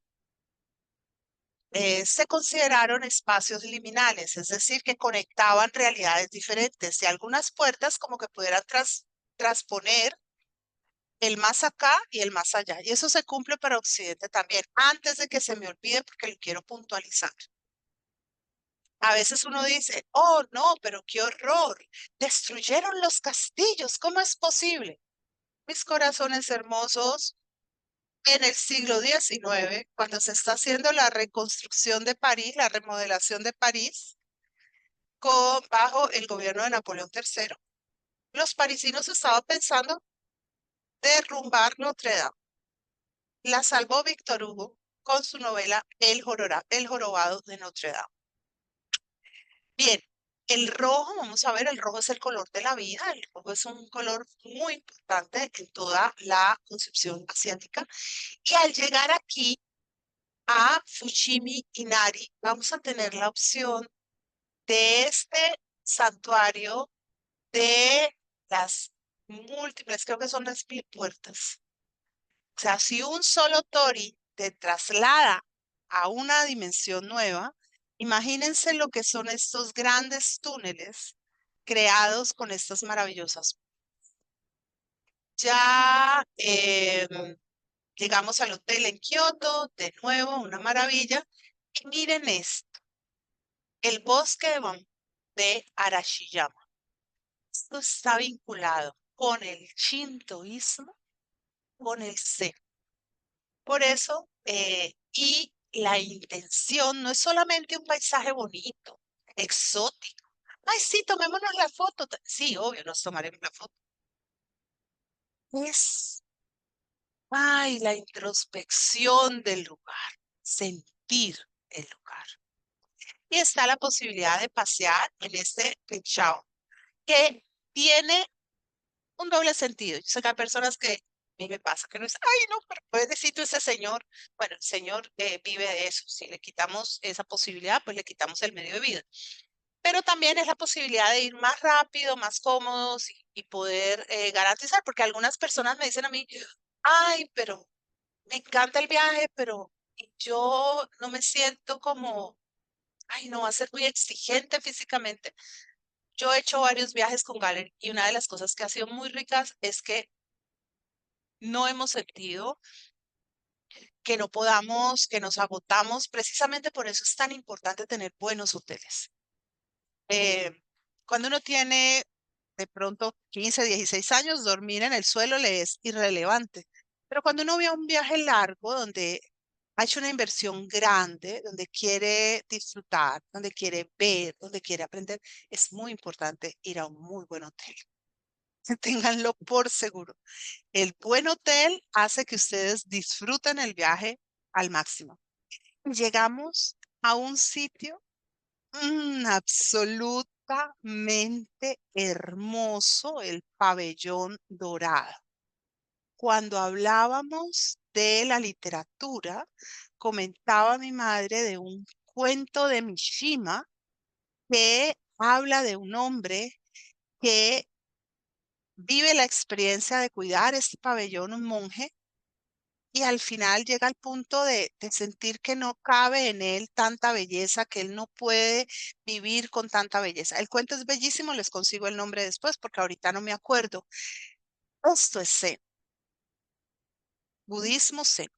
Se consideraron espacios liminales, es decir, que conectaban realidades diferentes y algunas puertas como que pudieran transponer el más acá y el más allá. Y eso se cumple para Occidente también, antes de que se me olvide porque lo quiero puntualizar. A veces uno dice, oh no, pero qué horror, destruyeron los castillos, ¿cómo es posible? Mis corazones hermosos, en el siglo XIX, cuando se está haciendo la reconstrucción de París, la remodelación de París, bajo el gobierno de Napoleón III, los parisinos estaban pensando derrumbar Notre Dame. La salvó Víctor Hugo con su novela El jorobado de Notre Dame. Bien, el rojo, vamos a ver, el rojo es el color de la vida, el rojo es un color muy importante en toda la concepción asiática. Y al llegar aquí a Fushimi Inari, vamos a tener la opción de este santuario de las múltiples, creo que son las 1000 puertas. O sea, si un solo tori te traslada a una dimensión nueva, imagínense lo que son estos grandes túneles creados con estas maravillosas. Ya llegamos al hotel en Kioto, de nuevo, una maravilla. Y miren esto, el bosque de Arashiyama. Esto está vinculado con el shintoísmo, con el zen. Por eso, y la intención no es solamente un paisaje bonito, exótico. Ay, sí, tomémonos la foto. Sí, obvio, nos tomaremos la foto. Es, ay, la introspección del lugar, sentir el lugar. Y está la posibilidad de pasear en este rickshaw, que tiene un doble sentido. Yo sé que hay personas que a mí me pasa, que no es, ay, no, pero puedes decir tú ese señor. Bueno, el señor vive de eso. Si le quitamos esa posibilidad, pues le quitamos el medio de vida. Pero también es la posibilidad de ir más rápido, más cómodos y poder garantizar, porque algunas personas me dicen a mí, ay, pero me encanta el viaje, pero yo no me siento como, ay, no va a ser muy exigente físicamente. Yo he hecho varios viajes con Gallery y una de las cosas que ha sido muy ricas es que no hemos sentido que no podamos, que nos agotamos. Precisamente por eso es tan importante tener buenos hoteles. Eh, cuando uno tiene de pronto 15, 16 años, dormir en el suelo le es irrelevante. Pero cuando uno ve un viaje largo donde ha hecho una inversión grande, donde quiere disfrutar, donde quiere ver, donde quiere aprender, es muy importante ir a un muy buen hotel. Ténganlo por seguro. El buen hotel hace que ustedes disfruten el viaje al máximo. Llegamos a un sitio absolutamente hermoso, el pabellón dorado. Cuando hablábamos de la literatura, comentaba mi madre de un cuento de Mishima que habla de un hombre que vive la experiencia de cuidar este pabellón, un monje, y al final llega al punto de sentir que no cabe en él tanta belleza, que él no puede vivir con tanta belleza. El cuento es bellísimo, les consigo el nombre después porque ahorita no me acuerdo. Esto es Zen, budismo Zen,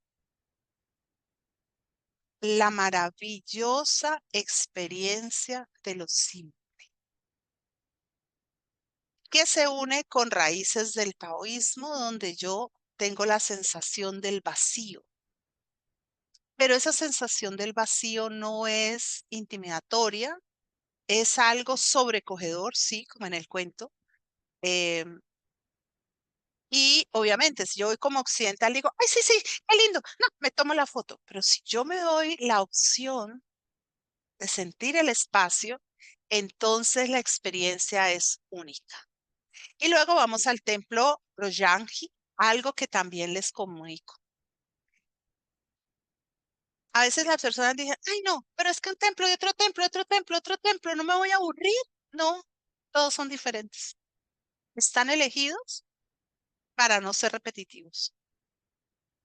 la maravillosa experiencia de los simple, que se une con raíces del taoísmo, donde yo tengo la sensación del vacío. Pero esa sensación del vacío no es intimidatoria, es algo sobrecogedor, sí, como en el cuento. em, y obviamente, si yo voy como occidental, digo, ay, sí, sí, qué lindo, no, me tomo la foto. Pero si yo me doy la opción de sentir el espacio, entonces la experiencia es única. Y luego vamos al templo Rojanji, algo que también les comunico. A veces las personas dicen, ay, no, pero es que un templo y otro templo, otro templo, otro templo, no me voy a aburrir. No, todos son diferentes. Están elegidos para no ser repetitivos.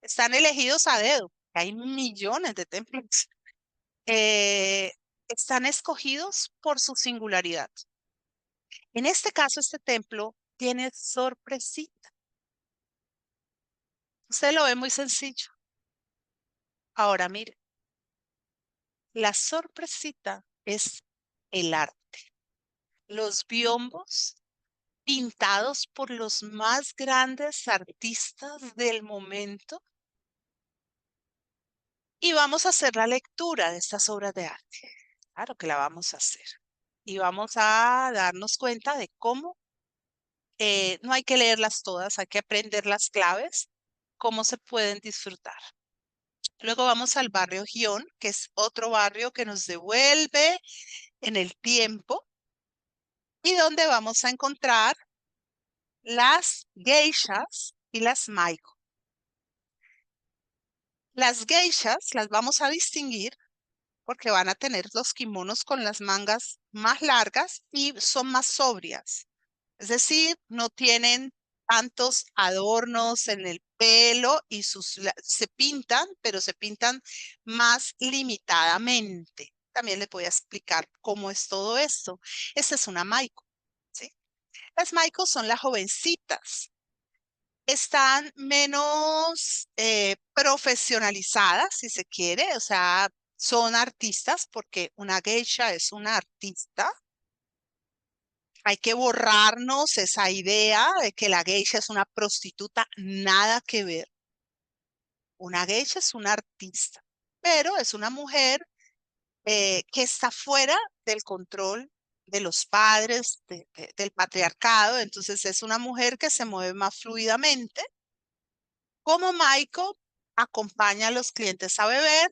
Están elegidos a dedo. Hay millones de templos. Eh, están escogidos por su singularidad. En este caso, este templo tiene sorpresita. Usted lo ve muy sencillo. Ahora mire, la sorpresita es el arte. Los biombos pintados por los más grandes artistas del momento. Y vamos a hacer la lectura de estas obras de arte. Claro que la vamos a hacer. Y vamos a darnos cuenta de cómo no hay que leerlas todas, hay que aprender las claves, cómo se pueden disfrutar. Luego vamos al barrio Gion, que es otro barrio que nos devuelve en el tiempo y donde vamos a encontrar las geishas y las maiko. Las geishas las vamos a distinguir porque van a tener los kimonos con las mangas más largas y son más sobrias. Es decir, no tienen tantos adornos en el pelo y se pintan, pero se pintan más limitadamente. También les voy a explicar cómo es todo esto. Esta es una maiko, ¿sí? Las maiko son las jovencitas. Están menos profesionalizadas, si se quiere, o sea, son artistas porque una geisha es una artista. Hay que borrarnos esa idea de que la geisha es una prostituta, nada que ver. Una geisha es una artista, pero es una mujer que está fuera del control de los padres, del patriarcado, entonces es una mujer que se mueve más fluidamente. Como Maiko acompaña a los clientes a beber,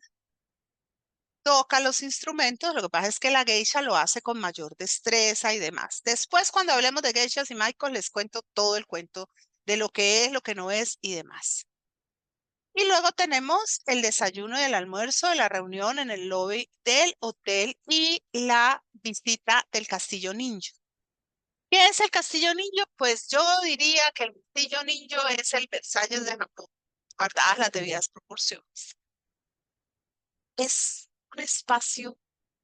toca los instrumentos, lo que pasa es que la geisha lo hace con mayor destreza y demás. Después, cuando hablemos de geishas y Maiko, les cuento todo el cuento de lo que es, lo que no es y demás. Y luego tenemos el desayuno y el almuerzo de la reunión en el lobby del hotel y la visita del Castillo Ninjo. ¿Qué es el Castillo Ninjo? Pues yo diría que el Castillo Ninjo es el Versalles de Japón, guardadas las debidas proporciones. Es un espacio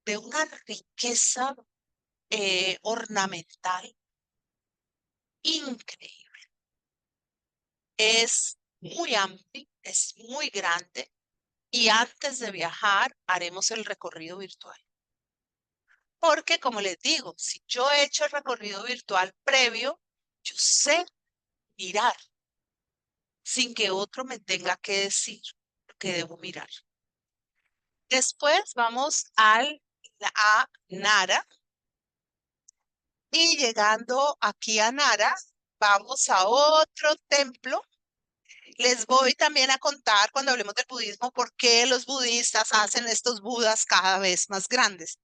de una riqueza ornamental increíble. Es muy amplio, es muy grande y antes de viajar haremos el recorrido virtual. Porque, como les digo, si yo he hecho el recorrido virtual previo, yo sé mirar sin que otro me tenga que decir lo que debo mirar. Después vamos a Nara y llegando aquí a Nara, vamos a otro templo. Les voy también a contar cuando hablemos del budismo por qué los budistas hacen estos budas cada vez más grandes.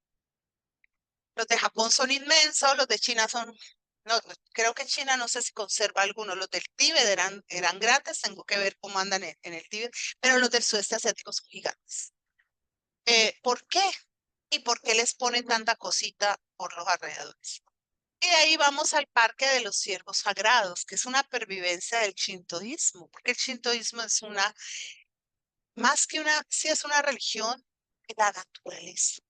Los de Japón son inmensos, los de China son, no, creo que China no sé si conserva algunos, los del Tíbet eran grandes, tengo que ver cómo andan en el Tíbet, pero los del sudeste asiático son gigantes. ¿Por qué? ¿Y por qué les ponen tanta cosita por los alrededores? Y de ahí vamos al Parque de los Ciervos Sagrados, que es una pervivencia del shintoísmo, porque el shintoísmo es una, más que una, sí es una religión de la naturaleza.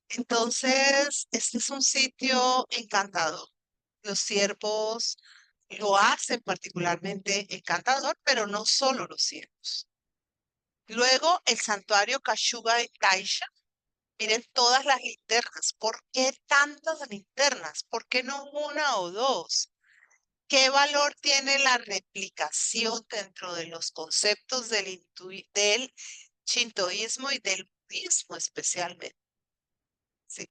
Entonces, este es un sitio encantador. Los ciervos lo hacen particularmente encantador, pero no solo los ciervos. Luego, el santuario Kashuga Taisha. Miren todas las linternas. ¿Por qué tantas linternas? ¿Por qué no una o dos? ¿Qué valor tiene la replicación dentro de los conceptos del shintoísmo y del budismo especialmente? ¿Sí?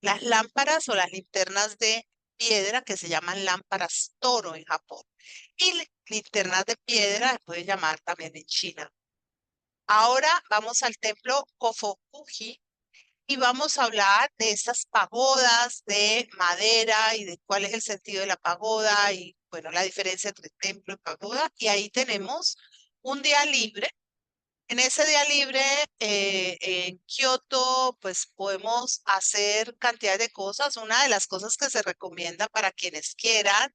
Las lámparas o las linternas de piedra que se llaman lámparas toro en Japón y linternas de piedra se puede llamar también en China. Ahora vamos al templo Kofukuji y vamos a hablar de estas pagodas de madera y de cuál es el sentido de la pagoda y bueno, la diferencia entre templo y pagoda. Y ahí tenemos un día libre. En ese día libre en Kioto, pues podemos hacer cantidad de cosas. Una de las cosas que se recomienda para quienes quieran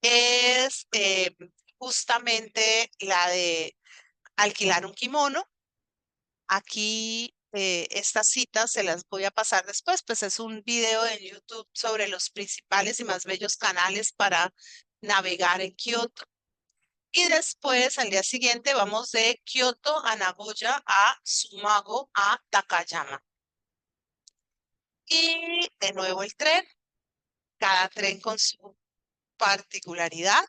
es justamente la de alquilar un kimono. Aquí estas citas se las voy a pasar después, pues es un video en YouTube sobre los principales y más bellos canales para navegar en Kioto. Y después, al día siguiente, vamos de Kioto a Nagoya, a Sumago, a Takayama. Y de nuevo el tren, cada tren con su particularidad.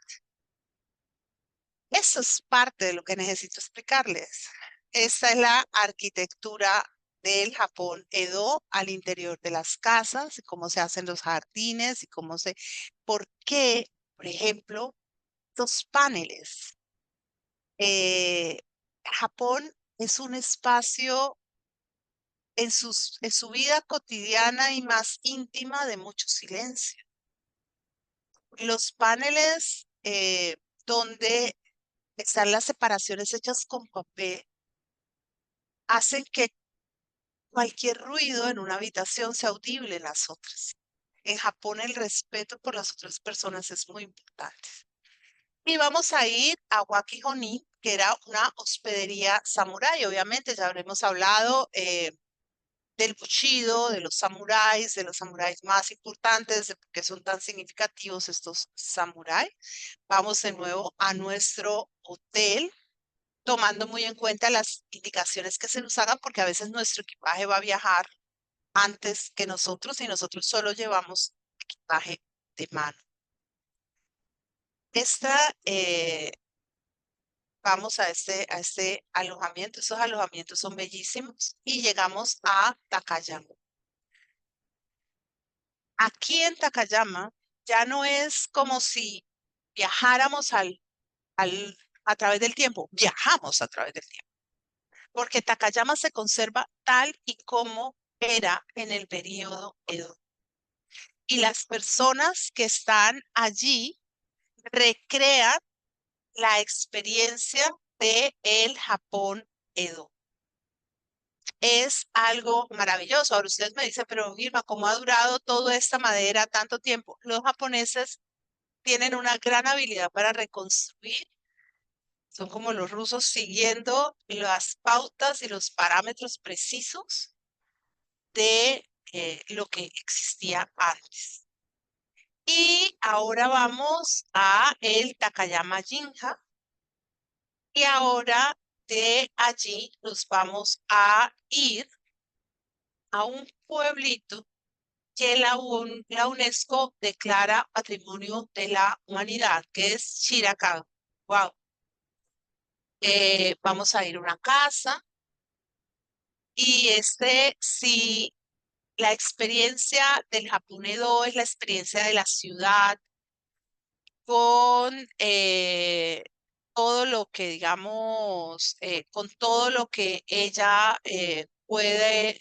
Eso es parte de lo que necesito explicarles. Esta es la arquitectura del Japón Edo al interior de las casas, y cómo se hacen los jardines y por qué, por ejemplo, los paneles. Japón es un espacio en su vida cotidiana y más íntima de mucho silencio. Los paneles donde están las separaciones hechas con papel hacen que cualquier ruido en una habitación sea audible en las otras. En Japón el respeto por las otras personas es muy importante. Y vamos a ir a Waki-Honin, que era una hospedería samurái. Obviamente ya habremos hablado del Bushido, de los samuráis más importantes, de por qué son tan significativos estos samuráis. Vamos de nuevo a nuestro hotel, tomando muy en cuenta las indicaciones que se nos hagan, porque a veces nuestro equipaje va a viajar antes que nosotros y nosotros solo llevamos equipaje de mano. Esta, vamos a este alojamiento, esos alojamientos son bellísimos y llegamos a Takayama. Aquí en Takayama ya no es como si viajáramos a través del tiempo, viajamos a través del tiempo, porque Takayama se conserva tal y como era en el periodo Edo. Y las personas que están allí recrean la experiencia de el Japón Edo. Es algo maravilloso. Ahora ustedes me dicen, pero Irma, ¿cómo ha durado toda esta madera tanto tiempo? Los japoneses tienen una gran habilidad para reconstruir. Son como los rusos siguiendo las pautas y los parámetros precisos de lo que existía antes. Y ahora vamos a el Takayama Jinja. Y ahora de allí nos vamos a ir a un pueblito que la UNESCO declara Patrimonio de la Humanidad, que es Shirakawa. Wow. Vamos a ir a una casa y si la experiencia del Japón Edo es la experiencia de la ciudad con todo lo que, digamos, con todo lo que ella puede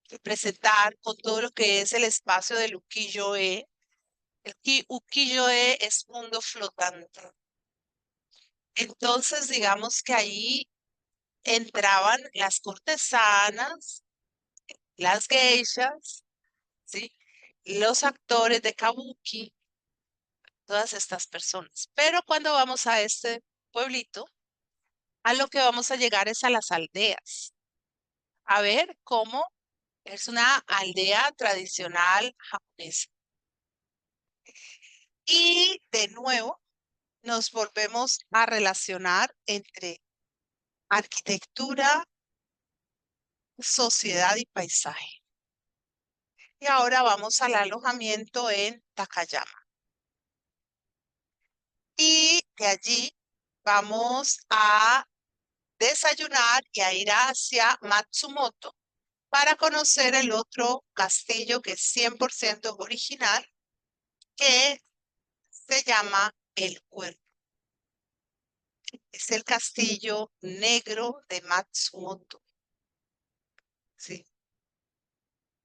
representar, con todo lo que es el espacio del ukiyo-e. El ukiyo-e es mundo flotante. Entonces, digamos que ahí entraban las cortesanas, las geishas, ¿sí? Los actores de kabuki, todas estas personas. Pero cuando vamos a este pueblito, a lo que vamos a llegar es a las aldeas, a ver cómo es una aldea tradicional japonesa. Y de nuevo nos volvemos a relacionar entre arquitectura, sociedad y paisaje. Y ahora vamos al alojamiento en Takayama. Y de allí vamos a desayunar y a ir hacia Matsumoto para conocer el otro castillo que es 100% original, que se llama El Cuervo. Es el castillo negro de Matsumoto. ¿Sí?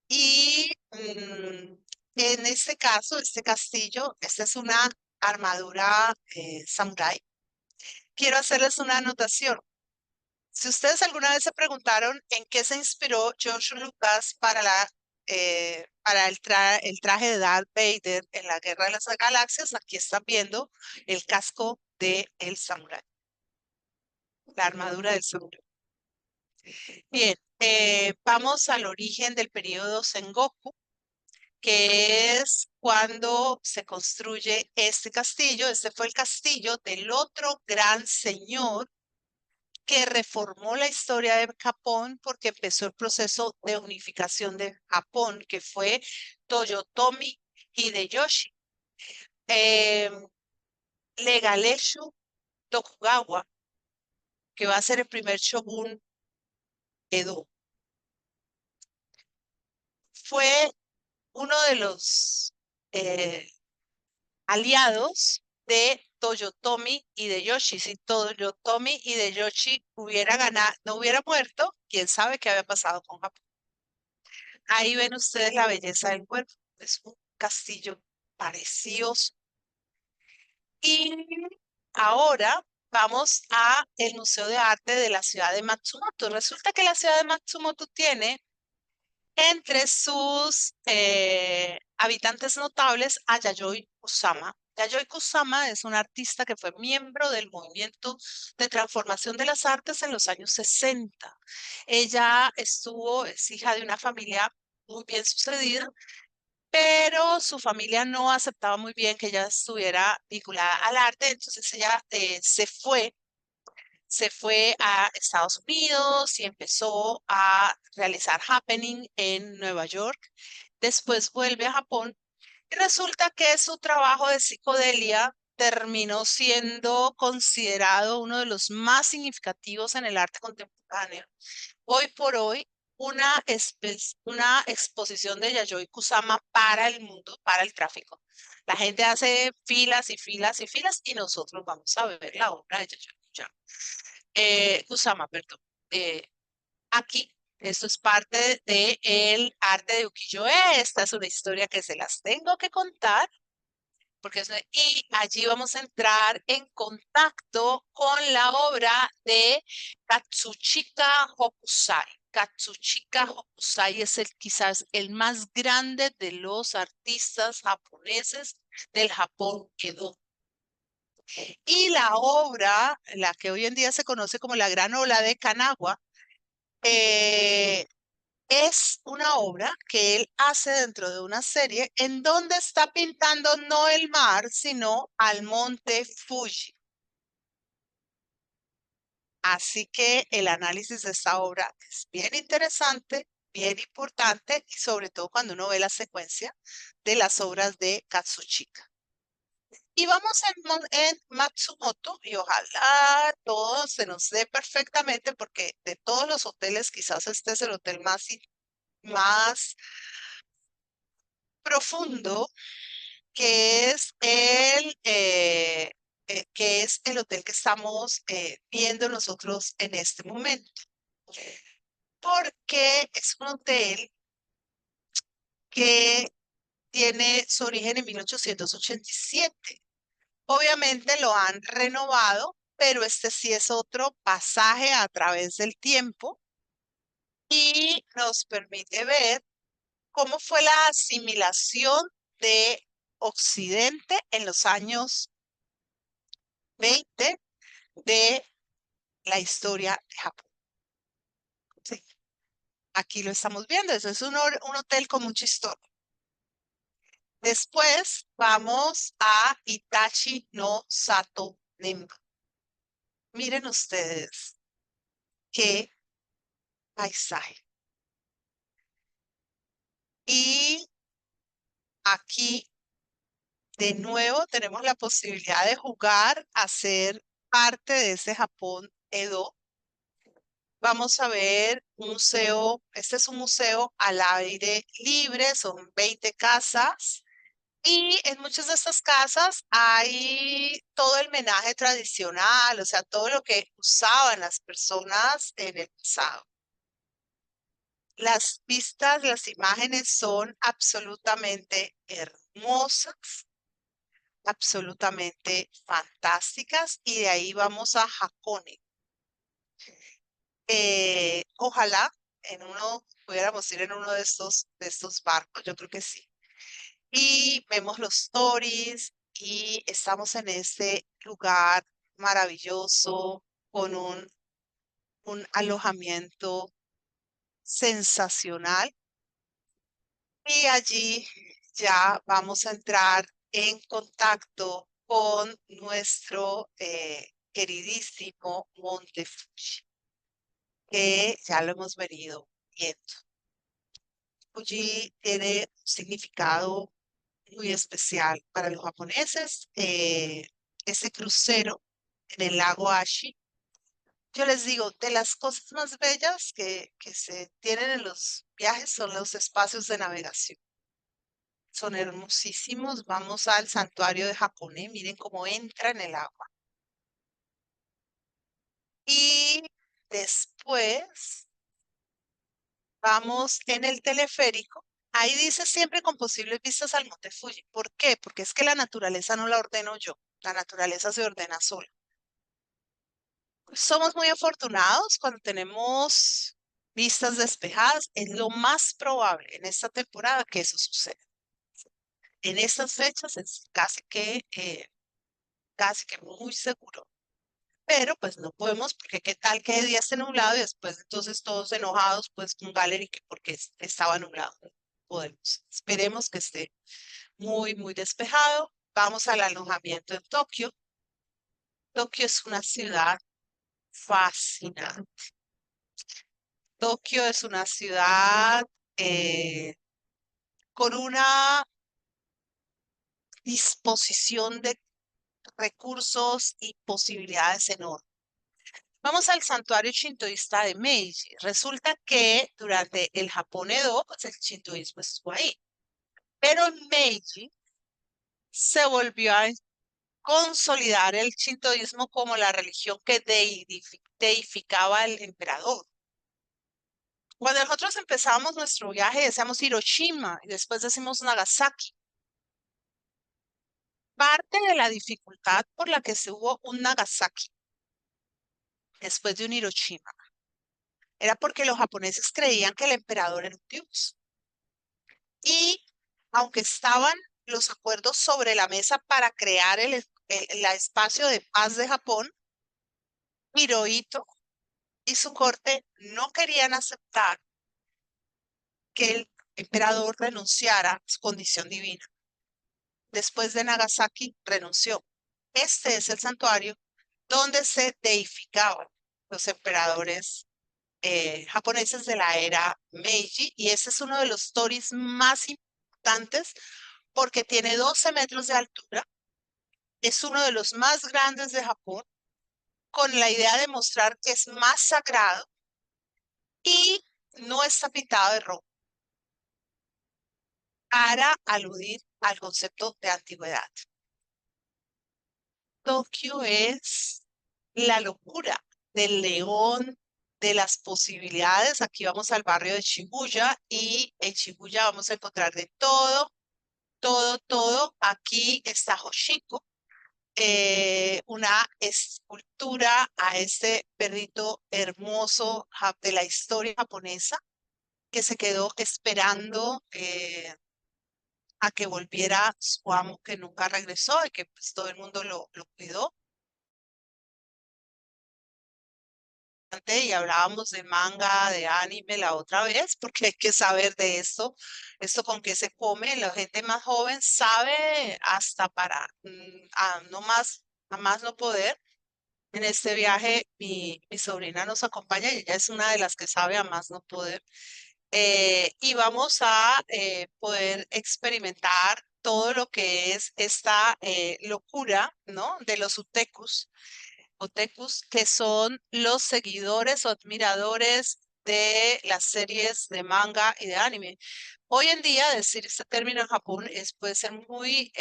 Y en este caso, este castillo, esta es una armadura samurái. Quiero hacerles una anotación. Si ustedes alguna vez se preguntaron en qué se inspiró George Lucas para el traje de Darth Vader en la Guerra de las Galaxias, aquí están viendo el casco del samurái, la armadura del samurái. Bien, vamos al origen del periodo Sengoku, que es cuando se construye este castillo. Este fue el castillo del otro gran señor que reformó la historia de Japón porque empezó el proceso de unificación de Japón, que fue Toyotomi Hideyoshi. Legaleshu Tokugawa, que va a ser el primer shogun Edo, fue uno de los aliados de Toyotomi Hideyoshi. Si Toyotomi Hideyoshi hubiera ganado, no hubiera muerto, quién sabe qué había pasado con Japón. Ahí ven ustedes la belleza del cuerpo. Es un castillo precioso. Y ahora vamos a el Museo de Arte de la ciudad de Matsumoto. Resulta que la ciudad de Matsumoto tiene entre sus habitantes notables a Yayoi Kusama. Yayoi Kusama es una artista que fue miembro del movimiento de transformación de las artes en los años 60. Ella es hija de una familia muy bien sucedida, pero su familia no aceptaba muy bien que ella estuviera vinculada al arte, entonces ella se fue a Estados Unidos y empezó a realizar happening en Nueva York. Después vuelve a Japón y resulta que su trabajo de psicodelia terminó siendo considerado uno de los más significativos en el arte contemporáneo. Hoy por hoy, una exposición de Yayoi Kusama para el mundo, para el tráfico. La gente hace filas y filas y filas y nosotros vamos a ver la obra de Kusama, perdón. Aquí, esto es parte del arte de ukiyo-e. Esta es una historia que se las tengo que contar. Y allí vamos a entrar en contacto con la obra de Katsushika Hokusai. Katsushika Hokusai es quizás el más grande de los artistas japoneses del Japón Edo. Y la obra, la que hoy en día se conoce como la Gran Ola de Kanagawa, Es una obra que él hace dentro de una serie en donde está pintando no el mar, sino al monte Fuji. Así que el análisis de esta obra es bien interesante, bien importante, y sobre todo cuando uno ve la secuencia de las obras de Katsushika. Y vamos en Matsumoto y ojalá todo se nos dé perfectamente porque de todos los hoteles quizás este es el hotel más profundo, que es que es el hotel que estamos viendo nosotros en este momento. Porque es un hotel que tiene su origen en 1887. Obviamente lo han renovado, pero este sí es otro pasaje a través del tiempo y nos permite ver cómo fue la asimilación de Occidente en los años 20 de la historia de Japón. Sí, aquí lo estamos viendo, eso es un hotel con mucha historia. Después vamos a Itachi no Sato Nemba. Miren ustedes qué paisaje. Y aquí de nuevo tenemos la posibilidad de jugar a ser parte de ese Japón Edo. Vamos a ver un museo, este es un museo al aire libre, son 20 casas. Y en muchas de estas casas hay todo el menaje tradicional, o sea, todo lo que usaban las personas en el pasado. Las vistas, las imágenes son absolutamente hermosas, absolutamente fantásticas, y de ahí vamos a Hakone. Ojalá pudiéramos ir en uno de estos barcos, yo creo que sí. Y vemos los toris y estamos en este lugar maravilloso con un alojamiento sensacional. Y allí ya vamos a entrar en contacto con nuestro queridísimo Monte Fuji, que ya lo hemos venido viendo. Fuji tiene un significado muy especial para los japoneses. Ese crucero en el lago Ashi, yo les digo, de las cosas más bellas que se tienen en los viajes son los espacios de navegación. Son hermosísimos. Vamos al santuario de Hakone, miren cómo entra en el agua. Y después vamos en el teleférico. Ahí dice siempre con posibles vistas al Monte Fuji. ¿Por qué? Porque es que la naturaleza no la ordeno yo, la naturaleza se ordena sola. Somos muy afortunados cuando tenemos vistas despejadas. Es lo más probable en esta temporada que eso suceda. En estas fechas es casi que muy seguro. Pero pues no podemos, porque qué tal que de día esté nublado y después entonces todos enojados pues con Gallery que porque estaba nublado. Podemos. Esperemos que esté muy, muy despejado. Vamos al alojamiento en Tokio. Tokio es una ciudad fascinante. Tokio es una ciudad con una disposición de recursos y posibilidades enormes. Vamos al santuario shintoísta de Meiji. Resulta que durante el Japón Edo, pues el shintoísmo estuvo ahí. Pero en Meiji se volvió a consolidar el shintoísmo como la religión que deificaba al emperador. Cuando nosotros empezamos nuestro viaje decíamos Hiroshima y después decimos Nagasaki. Parte de la dificultad por la que se hubo un Nagasaki después de un Hiroshima era porque los japoneses creían que el emperador era un dios. Y aunque estaban los acuerdos sobre la mesa para crear el espacio de paz de Japón, Hirohito y su corte no querían aceptar que el emperador renunciara a su condición divina. Después de Nagasaki, renunció. Este es el santuario donde se deificaban los emperadores japoneses de la era Meiji, y ese es uno de los toris más importantes porque tiene 12 metros de altura, es uno de los más grandes de Japón, con la idea de mostrar que es más sagrado y no está pintado de rojo para aludir al concepto de antigüedad. Tokio es la locura del león, de las posibilidades. Aquí vamos al barrio de Shibuya y en Shibuya vamos a encontrar de todo, todo, todo. Aquí está Hoshiko, una escultura a este perrito hermoso de la historia japonesa que se quedó esperando a que volviera su amo, que nunca regresó y que pues, todo el mundo lo cuidó. Y hablábamos de manga, de anime la otra vez, porque hay que saber de esto con qué se come. La gente más joven sabe hasta para a más no poder. En este viaje mi sobrina nos acompaña y ella es una de las que sabe a más no poder. Y vamos a poder experimentar todo lo que es esta locura, ¿no? De los otakus, que son los seguidores o admiradores de las series de manga y de anime. Hoy en día decir este término en Japón puede ser muy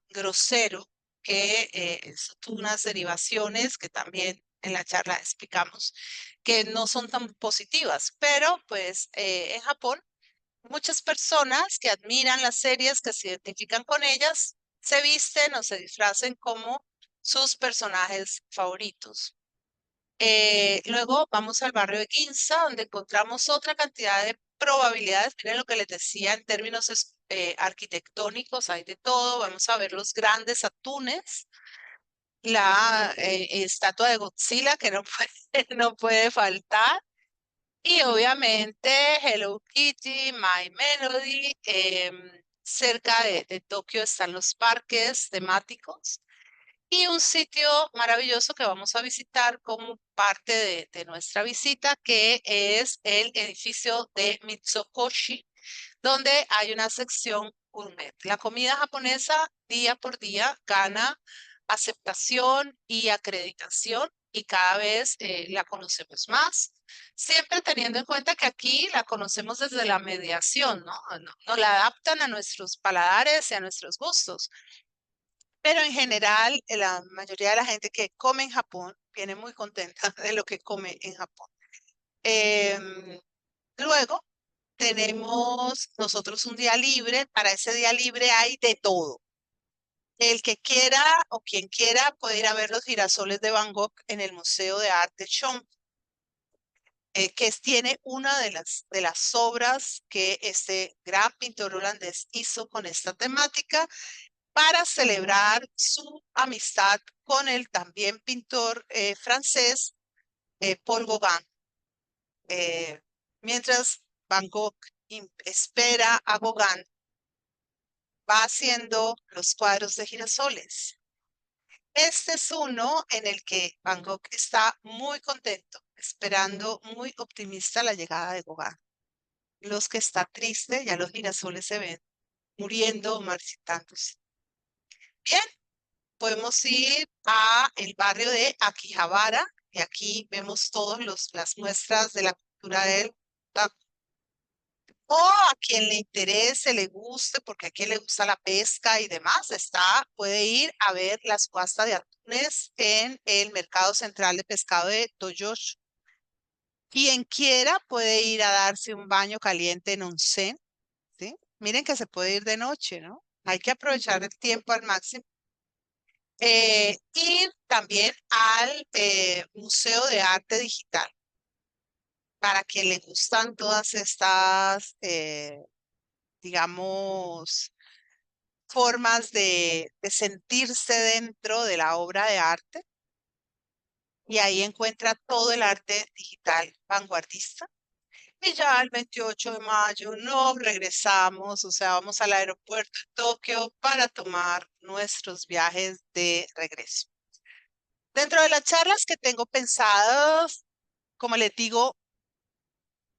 grosero, que son unas derivaciones que también en la charla explicamos que no son tan positivas, pero pues en Japón muchas personas que admiran las series, que se identifican con ellas, se visten o se disfracen como sus personajes favoritos. Luego vamos al barrio de Ginza, donde encontramos otra cantidad de probabilidades. Miren lo que les decía en términos arquitectónicos, hay de todo. Vamos a ver los grandes atunes, la estatua de Godzilla que no puede, no puede faltar. Y obviamente Hello Kitty, My Melody. Cerca de Tokio están los parques temáticos y un sitio maravilloso que vamos a visitar como parte de nuestra visita, que es el edificio de Mitsukoshi, donde hay una sección gourmet. La comida japonesa día por día gana aceptación y acreditación y cada vez la conocemos más, siempre teniendo en cuenta que aquí la conocemos desde la mediación, ¿no? Nos la adaptan a nuestros paladares y a nuestros gustos. Pero en general, la mayoría de la gente que come en Japón viene muy contenta de lo que come en Japón. Luego tenemos nosotros un día libre. Para ese día libre hay de todo. El que quiera o quien quiera puede ir a ver los girasoles de Van Gogh en el Museo de Arte Schönbrunn, que tiene una de las obras que este gran pintor holandés hizo con esta temática para celebrar su amistad con el también pintor francés Paul Gauguin. Mientras Van Gogh espera a Gauguin, va haciendo los cuadros de girasoles. Este es uno en el que Van Gogh está muy contento, esperando muy optimista la llegada de Gauguin. Los que está triste, ya los girasoles se ven muriendo o marchitándose. Bien, podemos ir a el barrio de Akihabara y aquí vemos todas las muestras de la cultura del otaku. O a quien le interese, le guste, porque a quien le gusta la pesca y demás, puede ir a ver la subasta de atunes en el Mercado Central de Pescado de Toyosho. Quien quiera puede ir a darse un baño caliente en onsen, ¿sí? Miren que se puede ir de noche, ¿no? Hay que aprovechar el tiempo al máximo. Ir también al Museo de Arte Digital. Para quien le gustan todas estas, digamos, formas de sentirse dentro de la obra de arte. Y ahí encuentra todo el arte digital vanguardista. Y ya el 28 de mayo nos regresamos, o sea, vamos al aeropuerto de Tokio para tomar nuestros viajes de regreso. Dentro de las charlas que tengo pensadas, como les digo,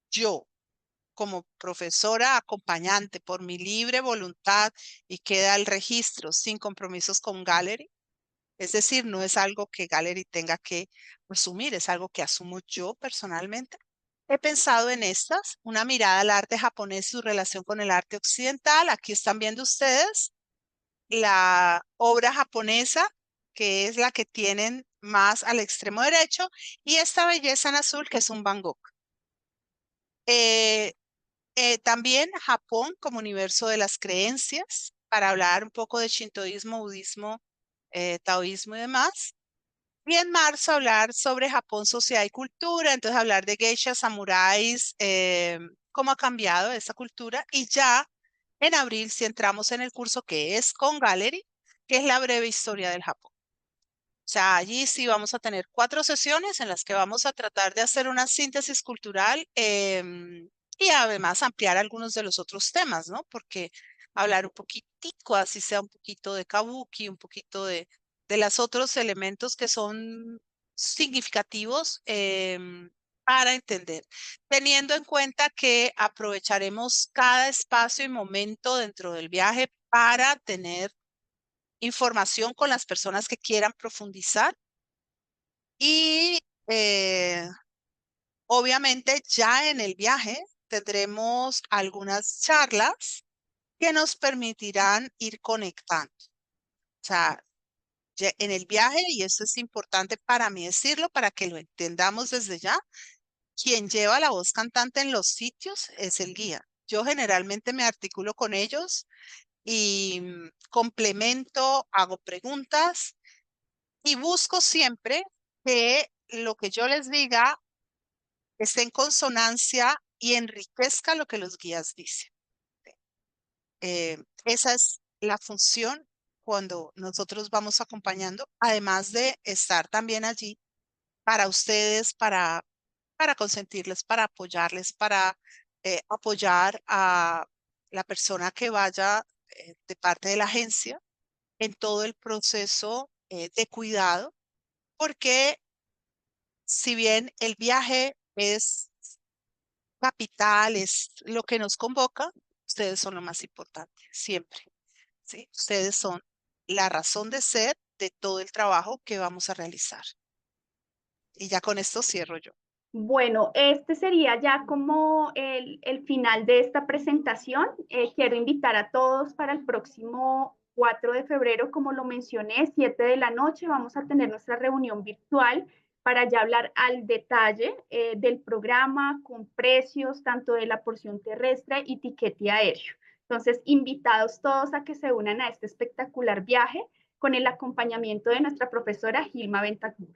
yo como profesora acompañante por mi libre voluntad y queda el registro sin compromisos con Gallery. Es decir, no es algo que Gallery tenga que asumir, es algo que asumo yo personalmente. He pensado en estas, una mirada al arte japonés y su relación con el arte occidental. Aquí están viendo ustedes la obra japonesa, que es la que tienen más al extremo derecho, y esta belleza en azul, que es un Van Gogh. También Japón como universo de las creencias, para hablar un poco de shintoísmo, budismo, taoísmo y demás. Y en marzo hablar sobre Japón, sociedad y cultura, entonces hablar de geishas, samuráis, cómo ha cambiado esa cultura. Y ya en abril, si entramos en el curso que es con Gallery, que es la breve historia del Japón. O sea, allí sí vamos a tener 4 sesiones en las que vamos a tratar de hacer una síntesis cultural y además ampliar algunos de los otros temas, ¿no? Porque hablar un poquitico, así sea un poquito de kabuki, un poquito de los otros elementos que son significativos para entender, teniendo en cuenta que aprovecharemos cada espacio y momento dentro del viaje para tener información con las personas que quieran profundizar y obviamente ya en el viaje tendremos algunas charlas que nos permitirán ir conectando. O sea, en el viaje, y esto es importante para mí decirlo, para que lo entendamos desde ya, quien lleva la voz cantante en los sitios es el guía. Yo generalmente me articulo con ellos y complemento, hago preguntas y busco siempre que lo que yo les diga esté en consonancia y enriquezca lo que los guías dicen. Esa es la función cuando nosotros vamos acompañando, además de estar también allí para ustedes, para consentirles, para apoyarles, para apoyar a la persona que vaya de parte de la agencia en todo el proceso de cuidado, porque si bien el viaje es capital, es lo que nos convoca, ustedes son lo más importante, siempre, ¿sí? Ustedes son la razón de ser de todo el trabajo que vamos a realizar. Y ya con esto cierro yo. Bueno, este sería ya como el final de esta presentación. Quiero invitar a todos para el próximo 4 de febrero, como lo mencioné, 7 de la noche, vamos a tener nuestra reunión virtual para ya hablar al detalle del programa con precios, tanto de la porción terrestre y tiquete aéreo. Entonces, invitados todos a que se unan a este espectacular viaje con el acompañamiento de nuestra profesora Gilma Ventacur.